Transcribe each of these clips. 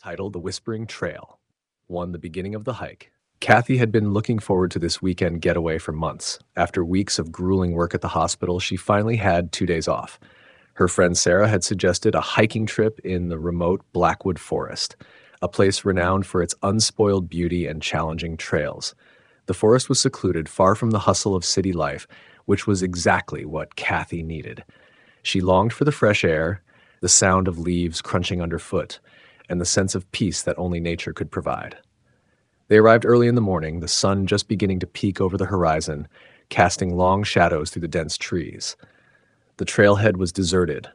titled The Whispering Trail, one the beginning of the hike. Kathy had been looking forward to this weekend getaway for months. After weeks of grueling work at the hospital, she finally had 2 days off. Her friend Sarah had suggested a hiking trip in the remote Blackwood Forest, a place renowned for its unspoiled beauty and challenging trails. The forest was secluded, far from the hustle of city life, which was exactly what Kathy needed. She longed for the fresh air, the sound of leaves crunching underfoot, and the sense of peace that only nature could provide. They arrived early in the morning, the sun just beginning to peek over the horizon, casting long shadows through the dense trees. The trailhead was deserted,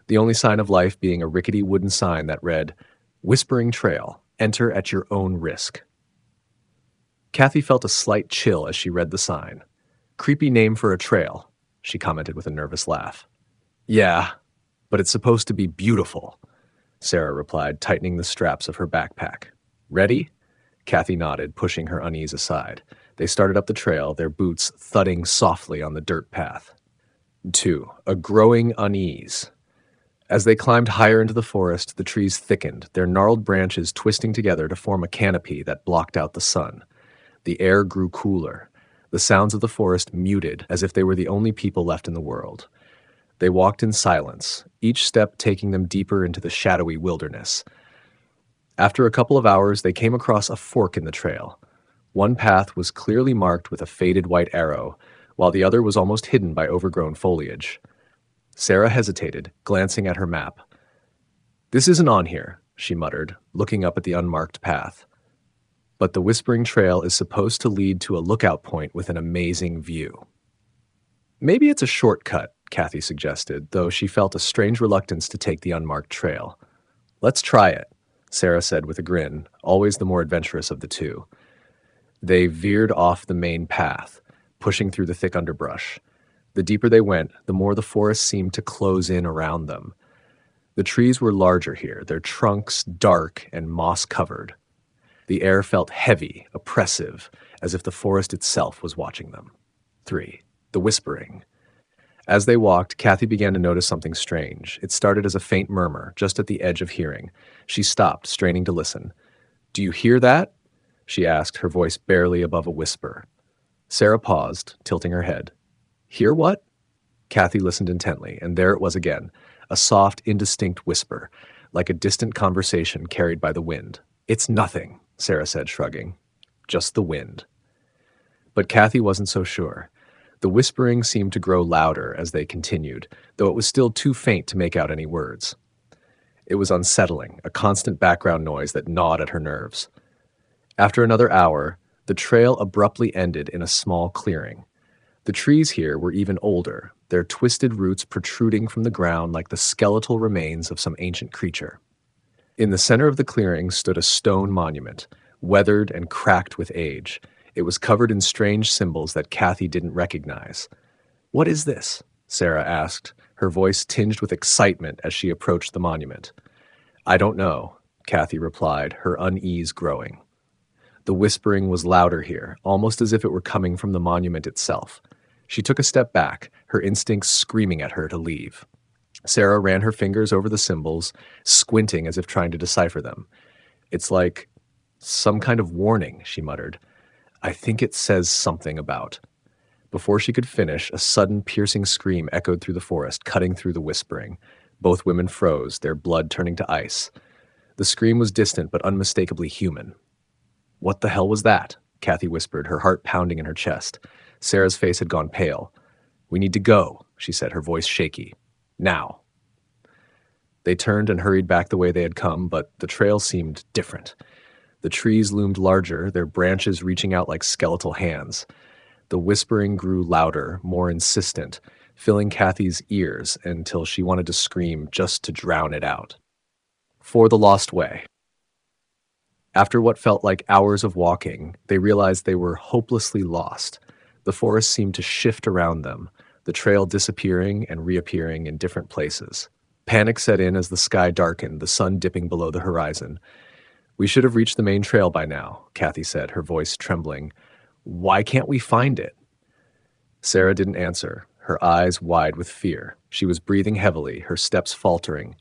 the only sign of life being a rickety wooden sign that read, "Whispering Trail, enter at your own risk." Kathy felt a slight chill as she read the sign. "Creepy name for a trail," she commented with a nervous laugh. "Yeah, but it's supposed to be beautiful," Sarah replied, tightening the straps of her backpack. "Ready?" Kathy nodded, pushing her unease aside. They started up the trail, their boots thudding softly on the dirt path. 2. A growing unease. As they climbed higher into the forest, the trees thickened, their gnarled branches twisting together to form a canopy that blocked out the sun. The air grew cooler. The sounds of the forest muted, as if they were the only people left in the world. They walked in silence, each step taking them deeper into the shadowy wilderness. After a couple of hours, they came across a fork in the trail. One path was clearly marked with a faded white arrow, while the other was almost hidden by overgrown foliage. Sarah hesitated, glancing at her map. "This isn't on here," she muttered, looking up at the unmarked path. "But the Whispering Trail is supposed to lead to a lookout point with an amazing view." "Maybe it's a shortcut," Kathy suggested, though she felt a strange reluctance to take the unmarked trail. "Let's try it," Sarah said with a grin, always the more adventurous of the two. They veered off the main path, pushing through the thick underbrush. The deeper they went, the more the forest seemed to close in around them. The trees were larger here, their trunks dark and moss-covered. The air felt heavy, oppressive, as if the forest itself was watching them. 3. The whispering. As they walked, Kathy began to notice something strange. It started as a faint murmur, just at the edge of hearing. She stopped, straining to listen. "Do you hear that?" she asked, her voice barely above a whisper. Sarah paused, tilting her head. "Hear what?" Kathy listened intently, and there it was again, a soft, indistinct whisper, like a distant conversation carried by the wind. "It's nothing," Sarah said, shrugging. "Just the wind." But Kathy wasn't so sure. The whispering seemed to grow louder as they continued, though it was still too faint to make out any words. It was unsettling, a constant background noise that gnawed at her nerves. After another hour, the trail abruptly ended in a small clearing. The trees here were even older, their twisted roots protruding from the ground like the skeletal remains of some ancient creature. In the center of the clearing stood a stone monument, weathered and cracked with age. It was covered in strange symbols that Kathy didn't recognize. "What is this?" Sarah asked, her voice tinged with excitement as she approached the monument. "I don't know," Kathy replied, her unease growing. The whispering was louder here, almost as if it were coming from the monument itself. She took a step back, her instincts screaming at her to leave. Sarah ran her fingers over the symbols, squinting as if trying to decipher them. "It's like some kind of warning," she muttered. "I think it says something about..." Before she could finish, a sudden piercing scream echoed through the forest, cutting through the whispering. Both women froze, their blood turning to ice. The scream was distant but unmistakably human. "What the hell was that?" Kathy whispered, her heart pounding in her chest. Sarah's face had gone pale. "We need to go," she said, her voice shaky. "Now." They turned and hurried back the way they had come, but the trail seemed different. The trees loomed larger, their branches reaching out like skeletal hands. The whispering grew louder, more insistent, filling Kathy's ears until she wanted to scream just to drown it out. For the lost way. After what felt like hours of walking, they realized they were hopelessly lost. The forest seemed to shift around them, the trail disappearing and reappearing in different places. Panic set in as the sky darkened, the sun dipping below the horizon. "We should have reached the main trail by now," Kathy said, her voice trembling. "Why can't we find it?" Sarah didn't answer, her eyes wide with fear. She was breathing heavily, her steps faltering.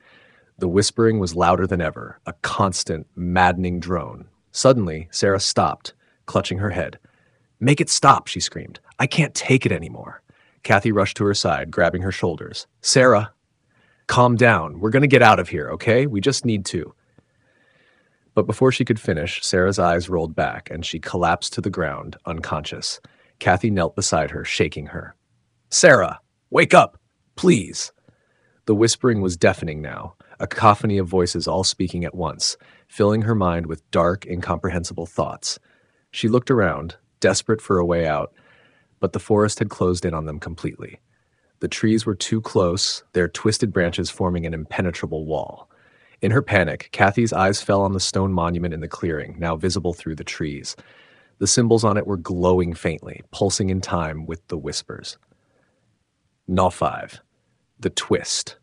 The whispering was louder than ever, a constant, maddening drone. Suddenly, Sarah stopped, clutching her head. "Make it stop," she screamed. "I can't take it anymore." Kathy rushed to her side, grabbing her shoulders. "Sarah, calm down. We're going to get out of here, okay? We just need to." But before she could finish, Sarah's eyes rolled back, and she collapsed to the ground, unconscious. Kathy knelt beside her, shaking her. "Sarah, wake up, please." The whispering was deafening now, a cacophony of voices all speaking at once, filling her mind with dark, incomprehensible thoughts. She looked around, desperate for a way out, but the forest had closed in on them completely. The trees were too close, their twisted branches forming an impenetrable wall. In her panic, Kathy's eyes fell on the stone monument in the clearing, now visible through the trees. The symbols on it were glowing faintly, pulsing in time with the whispers. No 5. The twist.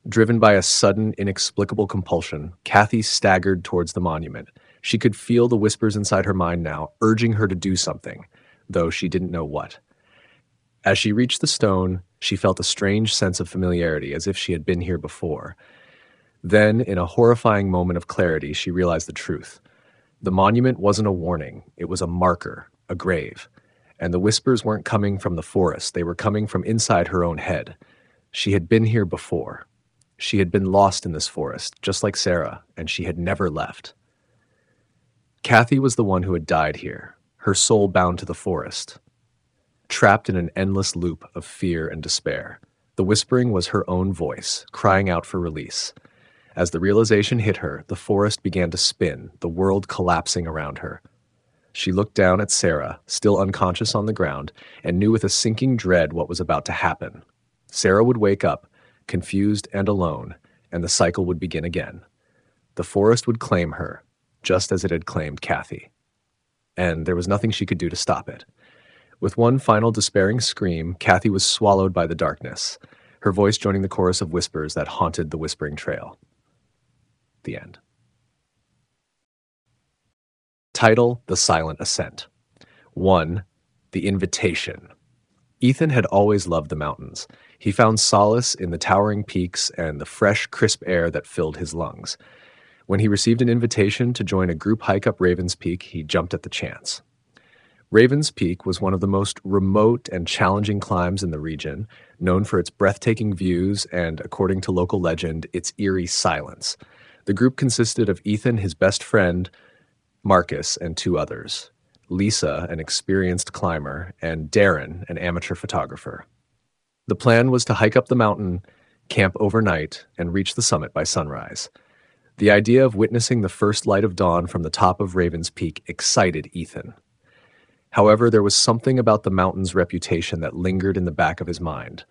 Driven by a sudden, inexplicable compulsion, Kathy staggered towards the monument. She could feel the whispers inside her mind now, urging her to do something, though she didn't know what. As she reached the stone, she felt a strange sense of familiarity, as if she had been here before. Then, in a horrifying moment of clarity, she realized the truth. The monument wasn't a warning, it was a marker, a grave. And the whispers weren't coming from the forest, they were coming from inside her own head. She had been here before. She had been lost in this forest, just like Sarah, and she had never left. Kathy was the one who had died here, her soul bound to the forest, trapped in an endless loop of fear and despair. The whispering was her own voice, crying out for release. As the realization hit her, the forest began to spin, the world collapsing around her. She looked down at Sarah, still unconscious on the ground, and knew with a sinking dread what was about to happen. Sarah would wake up, confused and alone, and the cycle would begin again. The forest would claim her, just as it had claimed Kathy. And there was nothing she could do to stop it. With one final despairing scream, Kathy was swallowed by the darkness, her voice joining the chorus of whispers that haunted the Whispering Trail. The end. Title: The Silent Ascent. 1. The Invitation. Ethan had always loved the mountains. He found solace in the towering peaks and the fresh, crisp air that filled his lungs. When he received an invitation to join a group hike up Ravens Peak, he jumped at the chance. Ravens Peak was one of the most remote and challenging climbs in the region, known for its breathtaking views and, according to local legend, its eerie silence. The group consisted of Ethan, his best friend, Marcus, and 2 others. Lisa, an experienced climber, and Darren, an amateur photographer. The plan was to hike up the mountain, camp overnight, and reach the summit by sunrise. The idea of witnessing the first light of dawn from the top of Ravens Peak excited Ethan. However, there was something about the mountain's reputation that lingered in the back of his mind,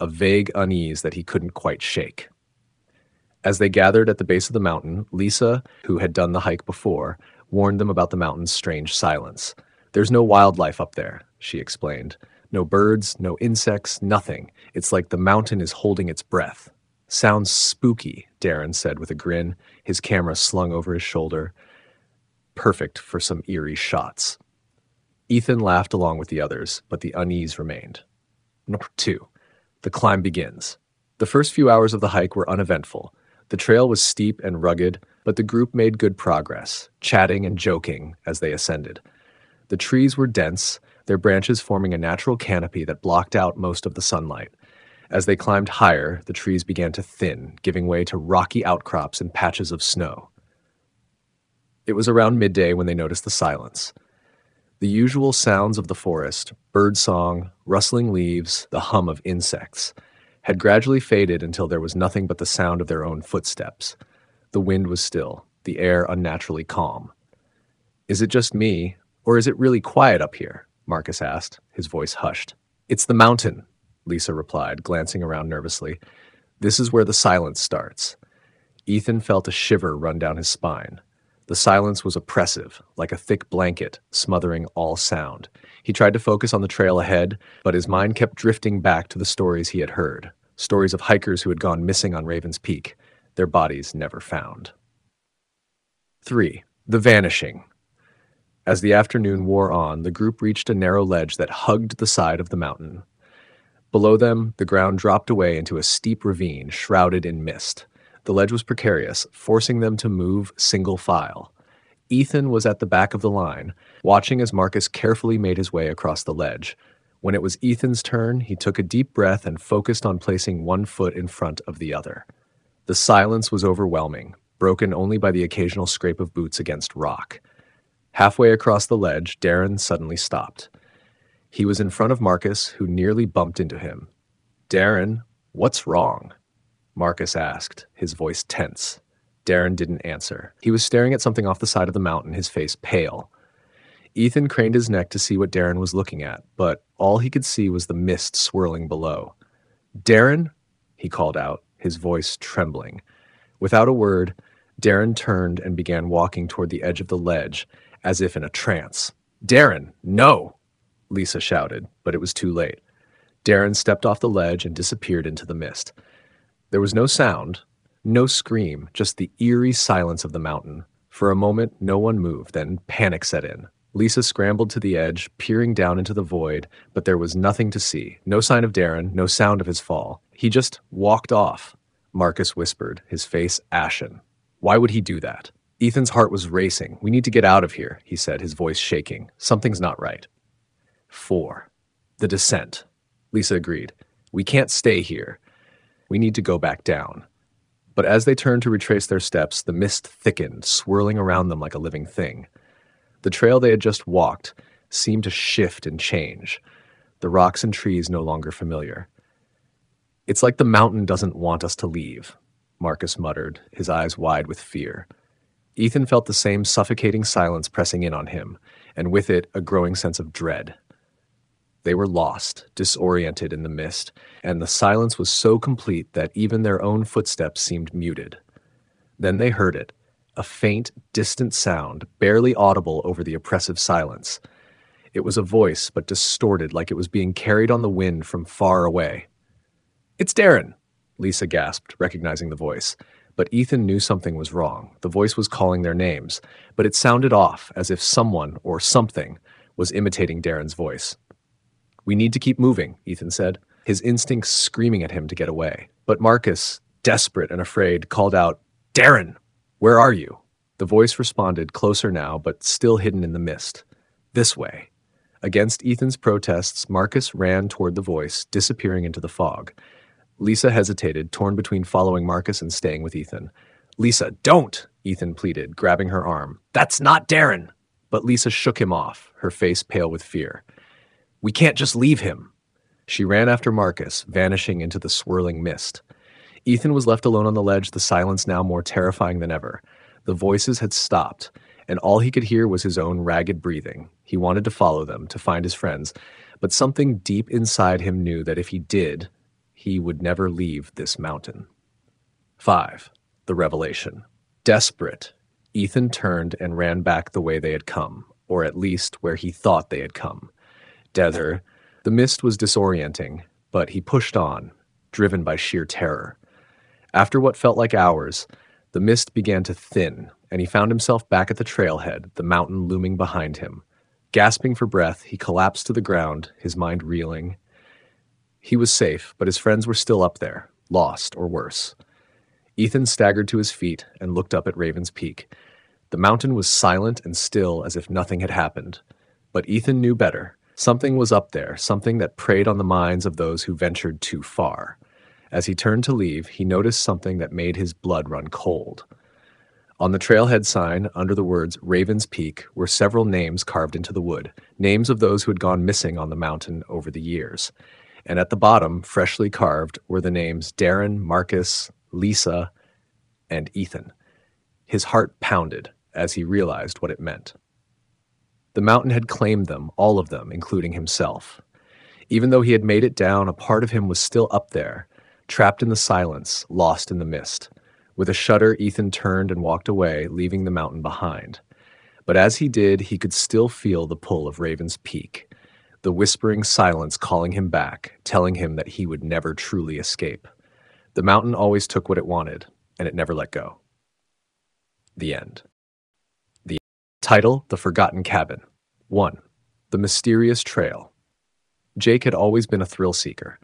a vague unease that he couldn't quite shake. As they gathered at the base of the mountain, Lisa, who had done the hike before, warned them about the mountain's strange silence. "There's no wildlife up there," she explained. "No birds, no insects, nothing. It's like the mountain is holding its breath." "Sounds spooky," Darren said with a grin, his camera slung over his shoulder. Perfect for some eerie shots. Ethan laughed along with the others, but the unease remained. Number 2. The climb begins. The first few hours of the hike were uneventful. The trail was steep and rugged, but the group made good progress, chatting and joking as they ascended. The trees were dense, their branches forming a natural canopy that blocked out most of the sunlight. As they climbed higher, the trees began to thin, giving way to rocky outcrops and patches of snow. It was around midday when they noticed the silence. The usual sounds of the forest, birdsong, rustling leaves, the hum of insects, had gradually faded until there was nothing but the sound of their own footsteps. The wind was still, the air unnaturally calm. "Is it just me, or is it really quiet up here?" Marcus asked, his voice hushed. "It's the mountain," Lisa replied, glancing around nervously. "This is where the silence starts." Ethan felt a shiver run down his spine. The silence was oppressive, like a thick blanket, smothering all sound. He tried to focus on the trail ahead, but his mind kept drifting back to the stories he had heard. Stories of hikers who had gone missing on Ravens Peak, their bodies never found. 3. The Vanishing. As the afternoon wore on, the group reached a narrow ledge that hugged the side of the mountain. Below them, the ground dropped away into a steep ravine shrouded in mist. The ledge was precarious, forcing them to move single file. Ethan was at the back of the line, watching as Marcus carefully made his way across the ledge. When it was Ethan's turn, he took a deep breath and focused on placing one foot in front of the other. The silence was overwhelming, broken only by the occasional scrape of boots against rock. Halfway across the ledge, Darren suddenly stopped. He was in front of Marcus, who nearly bumped into him. "Darren, what's wrong?" Marcus asked, his voice tense. Darren didn't answer. He was staring at something off the side of the mountain, his face pale. Ethan craned his neck to see what Darren was looking at, but all he could see was the mist swirling below. "Darren?" he called out, his voice trembling. Without a word, Darren turned and began walking toward the edge of the ledge, as if in a trance. "Darren, no!" Lisa shouted, but it was too late. Darren stepped off the ledge and disappeared into the mist. There was no sound, no scream, just the eerie silence of the mountain. For a moment, no one moved, then panic set in. Lisa scrambled to the edge, peering down into the void, but there was nothing to see. No sign of Darren, no sound of his fall. He just walked off, Marcus whispered, his face ashen. Why would he do that? Ethan's heart was racing. "We need to get out of here," he said, his voice shaking. "Something's not right." 4. The descent. Lisa agreed. "We can't stay here. We need to go back down." But as they turned to retrace their steps, the mist thickened, swirling around them like a living thing. The trail they had just walked seemed to shift and change, the rocks and trees no longer familiar. "It's like the mountain doesn't want us to leave," Marcus muttered, his eyes wide with fear. Ethan felt the same suffocating silence pressing in on him, and with it a growing sense of dread. They were lost, disoriented in the mist, and the silence was so complete that even their own footsteps seemed muted. Then they heard it, a faint, distant sound, barely audible over the oppressive silence. It was a voice, but distorted like it was being carried on the wind from far away. "It's Darren!" Lisa gasped, recognizing the voice. But Ethan knew something was wrong. The voice was calling their names, but it sounded off, as if someone, or something, was imitating Darren's voice. "We need to keep moving," Ethan said, his instincts screaming at him to get away. But Marcus, desperate and afraid, called out, "Darren, where are you?" The voice responded, closer now, but still hidden in the mist. "This way." Against Ethan's protests, Marcus ran toward the voice, disappearing into the fog. Lisa hesitated, torn between following Marcus and staying with Ethan. "Lisa, don't!" Ethan pleaded, grabbing her arm. "That's not Darren!" But Lisa shook him off, her face pale with fear. "We can't just leave him." She ran after Marcus, vanishing into the swirling mist. Ethan was left alone on the ledge, the silence now more terrifying than ever. The voices had stopped, and all he could hear was his own ragged breathing. He wanted to follow them, to find his friends, but something deep inside him knew that if he did, he would never leave this mountain. 5. The revelation. Desperate, Ethan turned and ran back the way they had come, or at least where he thought they had come. The mist was disorienting, but he pushed on, driven by sheer terror. After what felt like hours, the mist began to thin, and he found himself back at the trailhead, the mountain looming behind him. Gasping for breath, he collapsed to the ground, his mind reeling. He was safe, but his friends were still up there, lost or worse. Ethan staggered to his feet and looked up at Raven's Peak. The mountain was silent and still as if nothing had happened. But Ethan knew better. Something was up there, something that preyed on the minds of those who ventured too far. As he turned to leave, he noticed something that made his blood run cold. On the trailhead sign, under the words Raven's Peak, were several names carved into the wood, names of those who had gone missing on the mountain over the years. And at the bottom, freshly carved, were the names Darren, Marcus, Lisa, and Ethan. His heart pounded as he realized what it meant. The mountain had claimed them, all of them, including himself. Even though he had made it down, a part of him was still up there, trapped in the silence, lost in the mist. With a shudder, Ethan turned and walked away, leaving the mountain behind. But as he did, he could still feel the pull of Raven's Peak, the whispering silence calling him back, telling him that he would never truly escape. The mountain always took what it wanted, and it never let go. The end. Title: The Forgotten Cabin. 1. The Mysterious Trail. Jake had always been a thrill seeker.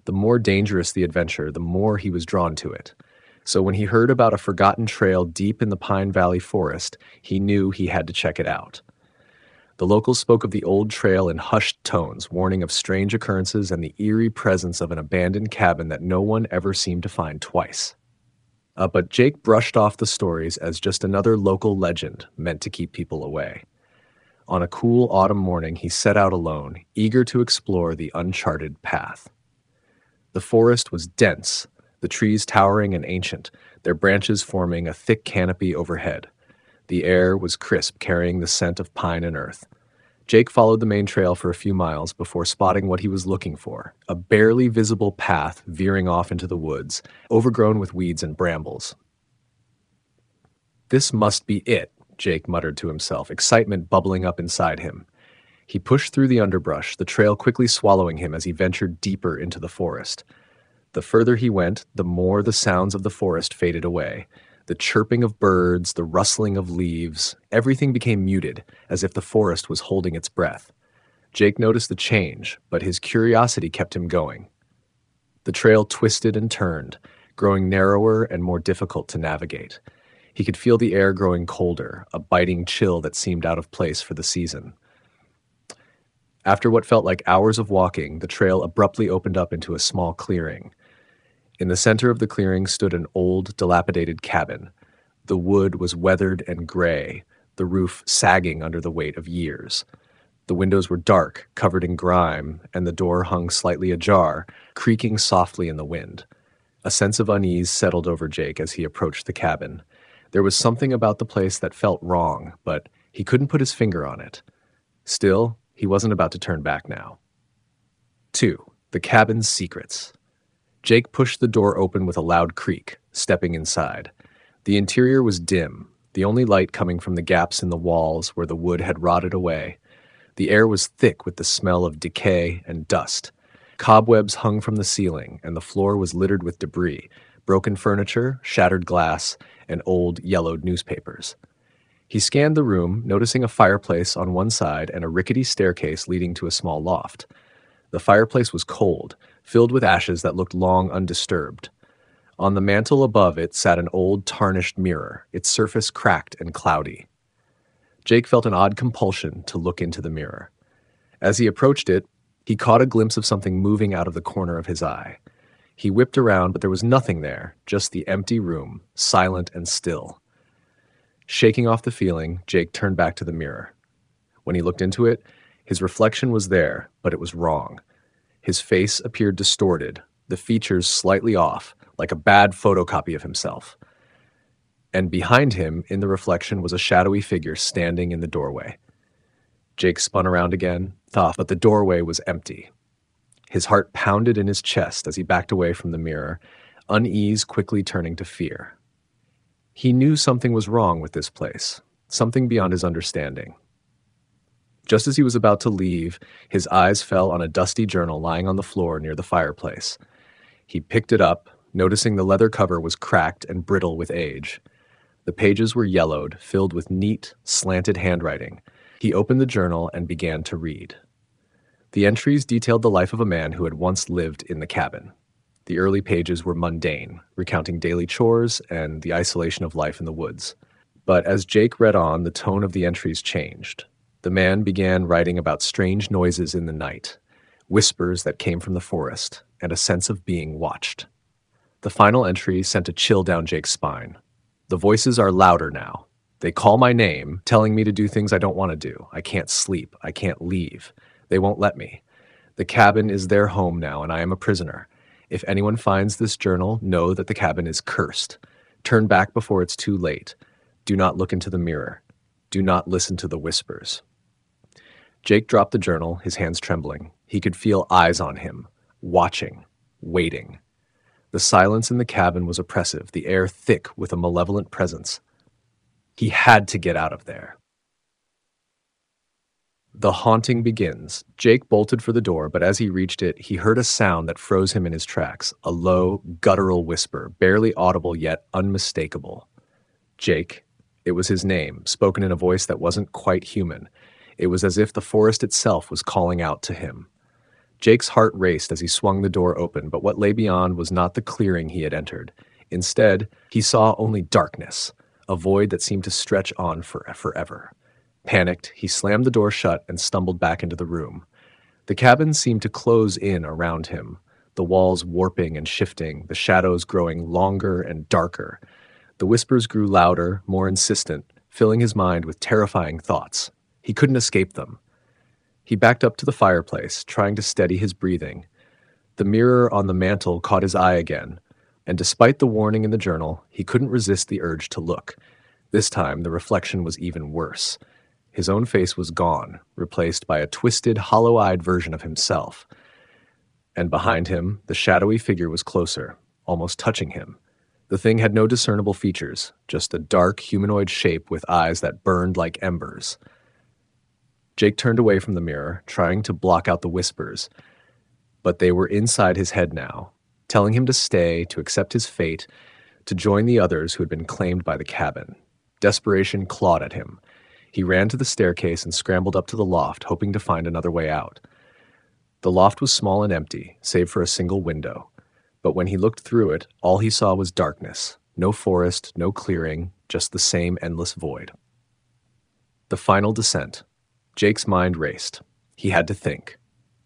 The more dangerous the adventure, the more he was drawn to it. So when he heard about a forgotten trail deep in the Pine Valley forest, he knew he had to check it out. The locals spoke of the old trail in hushed tones, warning of strange occurrences and the eerie presence of an abandoned cabin that no one ever seemed to find twice. But Jake brushed off the stories as just another local legend meant to keep people away. On a cool autumn morning, he set out alone, eager to explore the uncharted path. The forest was dense, the trees towering and ancient, their branches forming a thick canopy overhead. The air was crisp, carrying the scent of pine and earth. Jake followed the main trail for a few miles before spotting what he was looking for, a barely visible path veering off into the woods, overgrown with weeds and brambles. "This must be it," Jake muttered to himself, excitement bubbling up inside him. He pushed through the underbrush, the trail quickly swallowing him as he ventured deeper into the forest. The further he went, the more the sounds of the forest faded away. The chirping of birds, the rustling of leaves, everything became muted, as if the forest was holding its breath. Jake noticed the change, but his curiosity kept him going. The trail twisted and turned, growing narrower and more difficult to navigate. He could feel the air growing colder, a biting chill that seemed out of place for the season. After what felt like hours of walking, the trail abruptly opened up into a small clearing. In the center of the clearing stood an old, dilapidated cabin. The wood was weathered and gray, the roof sagging under the weight of years. The windows were dark, covered in grime, and the door hung slightly ajar, creaking softly in the wind. A sense of unease settled over Jake as he approached the cabin. There was something about the place that felt wrong, but he couldn't put his finger on it. Still, he wasn't about to turn back now. 2. The cabin's secrets. Jake pushed the door open with a loud creak, stepping inside. The interior was dim, the only light coming from the gaps in the walls where the wood had rotted away. The air was thick with the smell of decay and dust. Cobwebs hung from the ceiling, and the floor was littered with debris, broken furniture, shattered glass, and old, yellowed newspapers. He scanned the room, noticing a fireplace on one side and a rickety staircase leading to a small loft. The fireplace was cold, filled with ashes that looked long undisturbed. On the mantel above it sat an old, tarnished mirror, its surface cracked and cloudy. Jake felt an odd compulsion to look into the mirror. As he approached it, he caught a glimpse of something moving out of the corner of his eye. He whipped around, but there was nothing there, just the empty room, silent and still. Shaking off the feeling, Jake turned back to the mirror. When he looked into it, his reflection was there, but it was wrong. His face appeared distorted, the features slightly off, like a bad photocopy of himself. And behind him, in the reflection, was a shadowy figure standing in the doorway. Jake spun around again, but the doorway was empty. His heart pounded in his chest as he backed away from the mirror, unease quickly turning to fear. He knew something was wrong with this place, something beyond his understanding. Just as he was about to leave, his eyes fell on a dusty journal lying on the floor near the fireplace. He picked it up, noticing the leather cover was cracked and brittle with age. The pages were yellowed, filled with neat, slanted handwriting. He opened the journal and began to read. The entries detailed the life of a man who had once lived in the cabin. The early pages were mundane, recounting daily chores and the isolation of life in the woods. But as Jake read on, the tone of the entries changed. The man began writing about strange noises in the night, whispers that came from the forest, and a sense of being watched. The final entry sent a chill down Jake's spine. The voices are louder now. They call my name, telling me to do things I don't want to do. I can't sleep. I can't leave. They won't let me. The cabin is their home now, and I am a prisoner. If anyone finds this journal, know that the cabin is cursed. Turn back before it's too late. Do not look into the mirror. Do not listen to the whispers. Jake dropped the journal, his hands trembling. He could feel eyes on him, watching, waiting. The silence in the cabin was oppressive, the air thick with a malevolent presence. He had to get out of there. The haunting begins. Jake bolted for the door, but as he reached it, he heard a sound that froze him in his tracks, a low, guttural whisper, barely audible yet unmistakable. Jake. It was his name, spoken in a voice that wasn't quite human. It was as if the forest itself was calling out to him. Jake's heart raced as he swung the door open, but what lay beyond was not the clearing he had entered. Instead, he saw only darkness, a void that seemed to stretch on for forever. Panicked, he slammed the door shut and stumbled back into the room. The cabin seemed to close in around him, the walls warping and shifting, the shadows growing longer and darker. The whispers grew louder, more insistent, filling his mind with terrifying thoughts. He couldn't escape them. He backed up to the fireplace, trying to steady his breathing. The mirror on the mantel caught his eye again, and despite the warning in the journal, he couldn't resist the urge to look. This time, the reflection was even worse. His own face was gone, replaced by a twisted, hollow-eyed version of himself. And behind him, the shadowy figure was closer, almost touching him. The thing had no discernible features, just a dark, humanoid shape with eyes that burned like embers. Jake turned away from the mirror, trying to block out the whispers, but they were inside his head now, telling him to stay, to accept his fate, to join the others who had been claimed by the cabin. Desperation clawed at him. He ran to the staircase and scrambled up to the loft, hoping to find another way out. The loft was small and empty, save for a single window. But when he looked through it, all he saw was darkness. No forest, no clearing, just the same endless void. The final descent. Jake's mind raced. He had to think.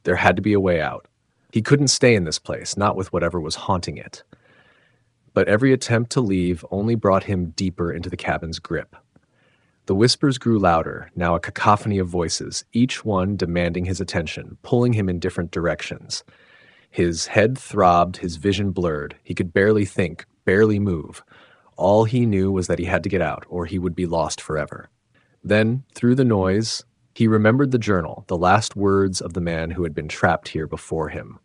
There had to be a way out. He couldn't stay in this place, not with whatever was haunting it. But every attempt to leave only brought him deeper into the cabin's grip. The whispers grew louder, now a cacophony of voices, each one demanding his attention, pulling him in different directions. His head throbbed, his vision blurred. He could barely think, barely move. All he knew was that he had to get out, or he would be lost forever. Then, through the noise, he remembered the journal, the last words of the man who had been trapped here before him.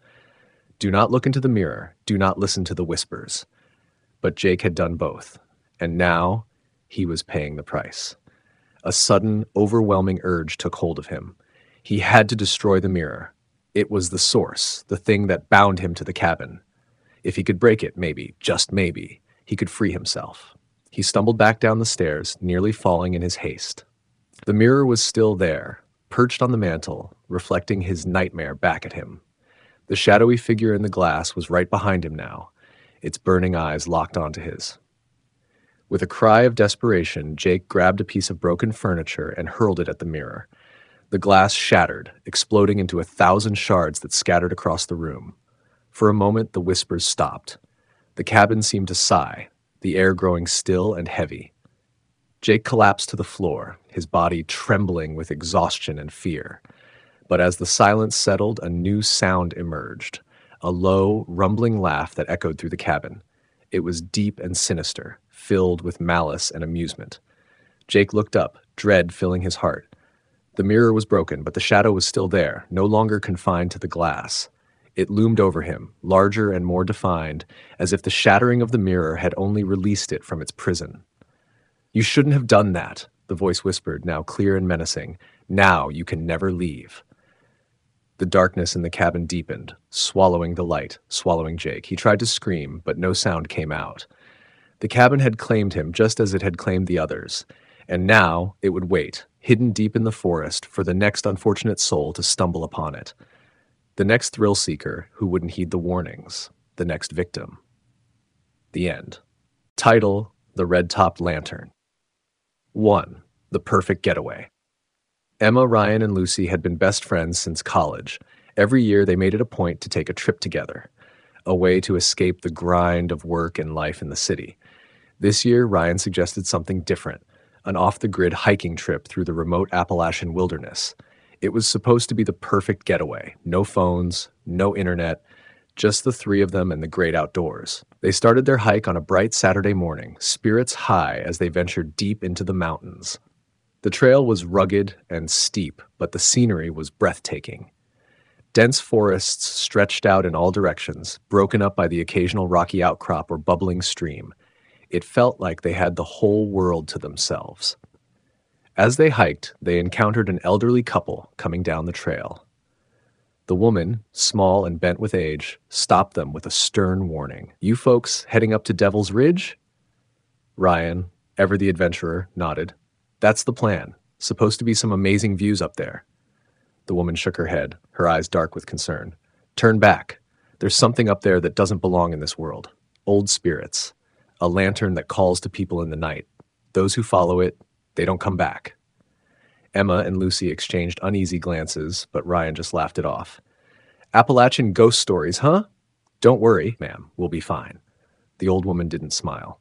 Do not look into the mirror. Do not listen to the whispers. But Jake had done both, and now he was paying the price. A sudden, overwhelming urge took hold of him. He had to destroy the mirror. It was the source, the thing that bound him to the cabin. If he could break it, maybe, just maybe, he could free himself. He stumbled back down the stairs, nearly falling in his haste. The mirror was still there, perched on the mantel, reflecting his nightmare back at him. The shadowy figure in the glass was right behind him now, its burning eyes locked onto his. With a cry of desperation, Jake grabbed a piece of broken furniture and hurled it at the mirror. The glass shattered, exploding into 1,000 shards that scattered across the room. For a moment, the whispers stopped. The cabin seemed to sigh, the air growing still and heavy. Jake collapsed to the floor, his body trembling with exhaustion and fear. But as the silence settled, a new sound emerged, a low, rumbling laugh that echoed through the cabin. It was deep and sinister, filled with malice and amusement. Jake looked up, dread filling his heart. The mirror was broken, but the shadow was still there, no longer confined to the glass. It loomed over him, larger and more defined, as if the shattering of the mirror had only released it from its prison. "You shouldn't have done that," the voice whispered, now clear and menacing. "Now you can never leave." The darkness in the cabin deepened, swallowing the light, swallowing Jake. He tried to scream, but no sound came out. The cabin had claimed him just as it had claimed the others, and now it would wait, hidden deep in the forest, for the next unfortunate soul to stumble upon it. The next thrill-seeker who wouldn't heed the warnings. The next victim. The end. Title: The Red-Topped Lantern. 1. The Perfect Getaway. Emma, Ryan, and Lucy had been best friends since college. Every year they made it a point to take a trip together, a way to escape the grind of work and life in the city. This year, Ryan suggested something different, an off-the-grid hiking trip through the remote Appalachian wilderness. It was supposed to be the perfect getaway. No phones, no internet, just the three of them and the great outdoors. They started their hike on a bright Saturday morning, spirits high as they ventured deep into the mountains. The trail was rugged and steep, but the scenery was breathtaking. Dense forests stretched out in all directions, broken up by the occasional rocky outcrop or bubbling stream. It felt like they had the whole world to themselves. As they hiked, they encountered an elderly couple coming down the trail. The woman, small and bent with age, stopped them with a stern warning. "You folks heading up to Devil's Ridge?" Ryan, ever the adventurer, nodded. "That's the plan. Supposed to be some amazing views up there." The woman shook her head, her eyes dark with concern. "Turn back. There's something up there that doesn't belong in this world. Old spirits." a lantern that calls to people in the night. Those who follow it, they don't come back. Emma and Lucy exchanged uneasy glances, but Ryan just laughed it off. Appalachian ghost stories, huh? Don't worry, ma'am, we'll be fine. The old woman didn't smile.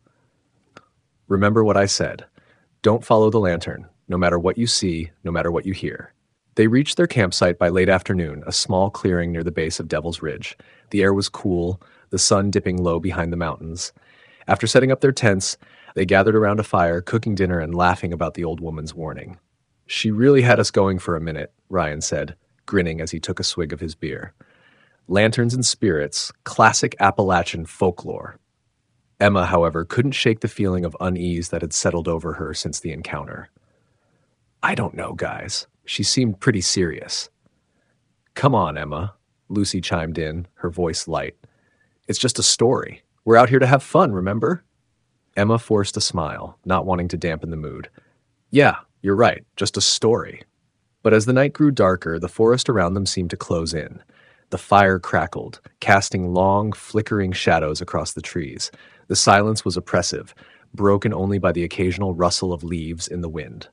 Remember what I said. Don't follow the lantern, no matter what you see, no matter what you hear. They reached their campsite by late afternoon, a small clearing near the base of Devil's Ridge. The air was cool, the sun dipping low behind the mountains. After setting up their tents, they gathered around a fire, cooking dinner and laughing about the old woman's warning. She really had us going for a minute, Ryan said, grinning as he took a swig of his beer. Lanterns and spirits, classic Appalachian folklore. Emma, however, couldn't shake the feeling of unease that had settled over her since the encounter. I don't know, guys. She seemed pretty serious. Come on, Emma, Lucy chimed in, her voice light. It's just a story. We're out here to have fun, remember? Emma forced a smile, not wanting to dampen the mood. Yeah, you're right, just a story. But as the night grew darker, the forest around them seemed to close in. The fire crackled, casting long, flickering shadows across the trees. The silence was oppressive, broken only by the occasional rustle of leaves in the wind.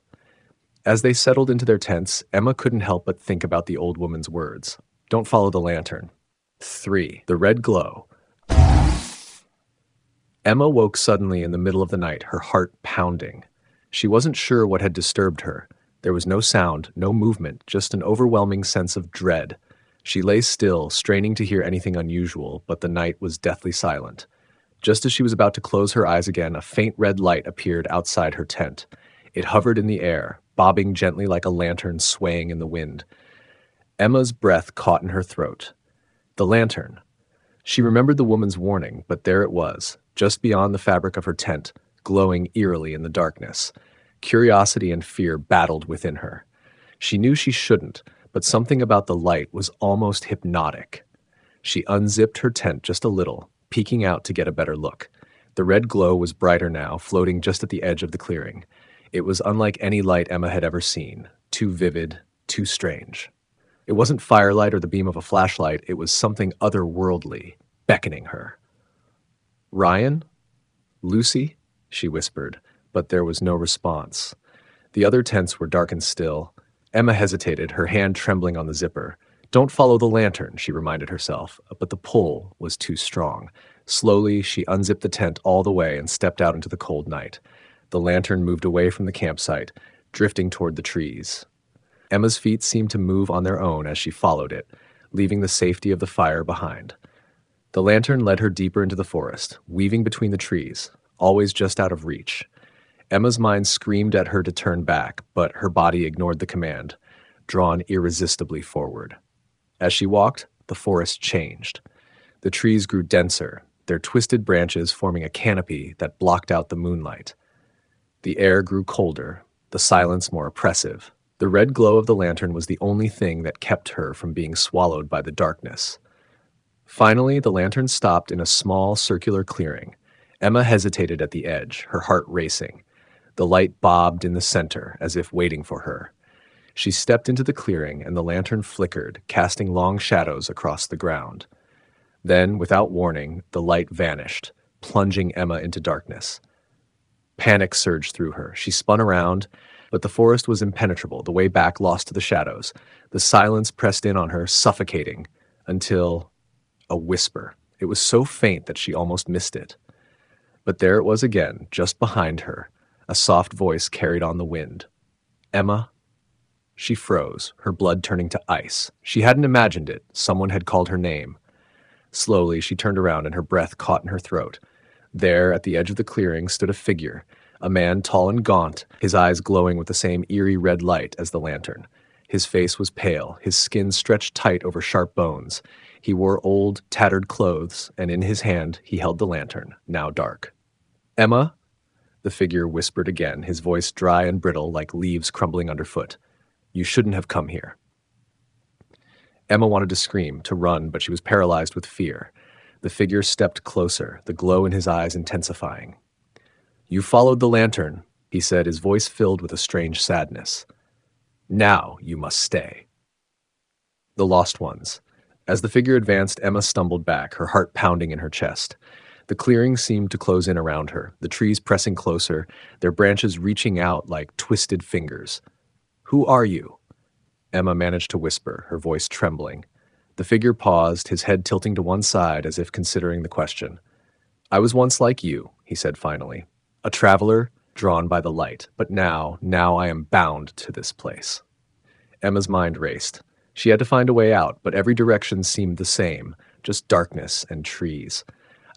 As they settled into their tents, Emma couldn't help but think about the old woman's words. Don't follow the lantern. 3. The red glow. Emma woke suddenly in the middle of the night, her heart pounding. She wasn't sure what had disturbed her. There was no sound, no movement, just an overwhelming sense of dread. She lay still, straining to hear anything unusual, but the night was deathly silent. Just as she was about to close her eyes again, a faint red light appeared outside her tent. It hovered in the air, bobbing gently like a lantern swaying in the wind. Emma's breath caught in her throat. The lantern. She remembered the woman's warning, but there it was, just beyond the fabric of her tent, glowing eerily in the darkness. Curiosity and fear battled within her. She knew she shouldn't, but something about the light was almost hypnotic. She unzipped her tent just a little, peeking out to get a better look. The red glow was brighter now, floating just at the edge of the clearing. It was unlike any light Emma had ever seen, too vivid, too strange. It wasn't firelight or the beam of a flashlight, it was something otherworldly, beckoning her. Ryan? Lucy? She whispered, but there was no response. The other tents were dark and still. Emma hesitated, her hand trembling on the zipper. Don't follow the lantern, she reminded herself, but the pull was too strong. Slowly, she unzipped the tent all the way and stepped out into the cold night. The lantern moved away from the campsite, drifting toward the trees. Emma's feet seemed to move on their own as she followed it, leaving the safety of the fire behind. The lantern led her deeper into the forest, weaving between the trees, always just out of reach. Emma's mind screamed at her to turn back, but her body ignored the command, drawn irresistibly forward. As she walked, the forest changed. The trees grew denser, their twisted branches forming a canopy that blocked out the moonlight. The air grew colder, the silence more oppressive. The red glow of the lantern was the only thing that kept her from being swallowed by the darkness. Finally, the lantern stopped in a small circular clearing. Emma hesitated at the edge, her heart racing. The light bobbed in the center, as if waiting for her. She stepped into the clearing, and the lantern flickered, casting long shadows across the ground. Then, without warning, the light vanished, plunging Emma into darkness. Panic surged through her. She spun around, but the forest was impenetrable, the way back lost to the shadows. The silence pressed in on her, suffocating, until a whisper. It was so faint that she almost missed it. But there it was again, just behind her. A soft voice carried on the wind. Emma? She froze, her blood turning to ice. She hadn't imagined it. Someone had called her name. Slowly, she turned around and her breath caught in her throat. There, at the edge of the clearing, stood a figure, a man tall and gaunt, his eyes glowing with the same eerie red light as the lantern. His face was pale, his skin stretched tight over sharp bones. He wore old, tattered clothes, and in his hand he held the lantern, now dark. Emma? The figure whispered again, his voice dry and brittle like leaves crumbling underfoot. You shouldn't have come here. Emma wanted to scream, to run, but she was paralyzed with fear. The figure stepped closer, the glow in his eyes intensifying. You followed the lantern, he said, his voice filled with a strange sadness. Now you must stay. The lost ones. As the figure advanced, Emma stumbled back, her heart pounding in her chest. The clearing seemed to close in around her, the trees pressing closer, their branches reaching out like twisted fingers. "Who are you?" Emma managed to whisper, her voice trembling. The figure paused, his head tilting to one side as if considering the question. "I was once like you," he said finally. "A traveler, drawn by the light, but now I am bound to this place." Emma's mind raced. She had to find a way out, but every direction seemed the same, just darkness and trees.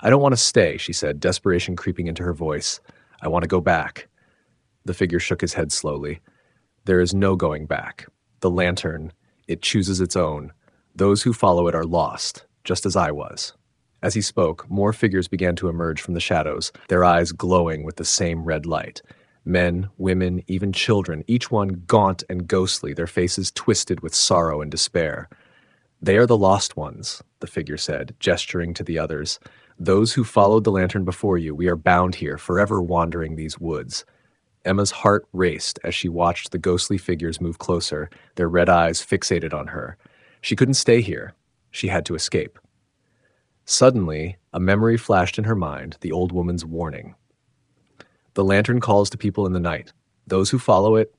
"I don't want to stay," she said, desperation creeping into her voice. "I want to go back." The figure shook his head slowly. "There is no going back. The lantern, it chooses its own. Those who follow it are lost, just as I was." As he spoke, more figures began to emerge from the shadows, their eyes glowing with the same red light. Men, women, even children, each one gaunt and ghostly, their faces twisted with sorrow and despair. "They are the lost ones," the figure said, gesturing to the others. "Those who followed the lantern before you, we are bound here, forever wandering these woods." Emma's heart raced as she watched the ghostly figures move closer, their red eyes fixated on her. She couldn't stay here. She had to escape. Suddenly, a memory flashed in her mind, the old woman's warning. "The lantern calls to people in the night. Those who follow it,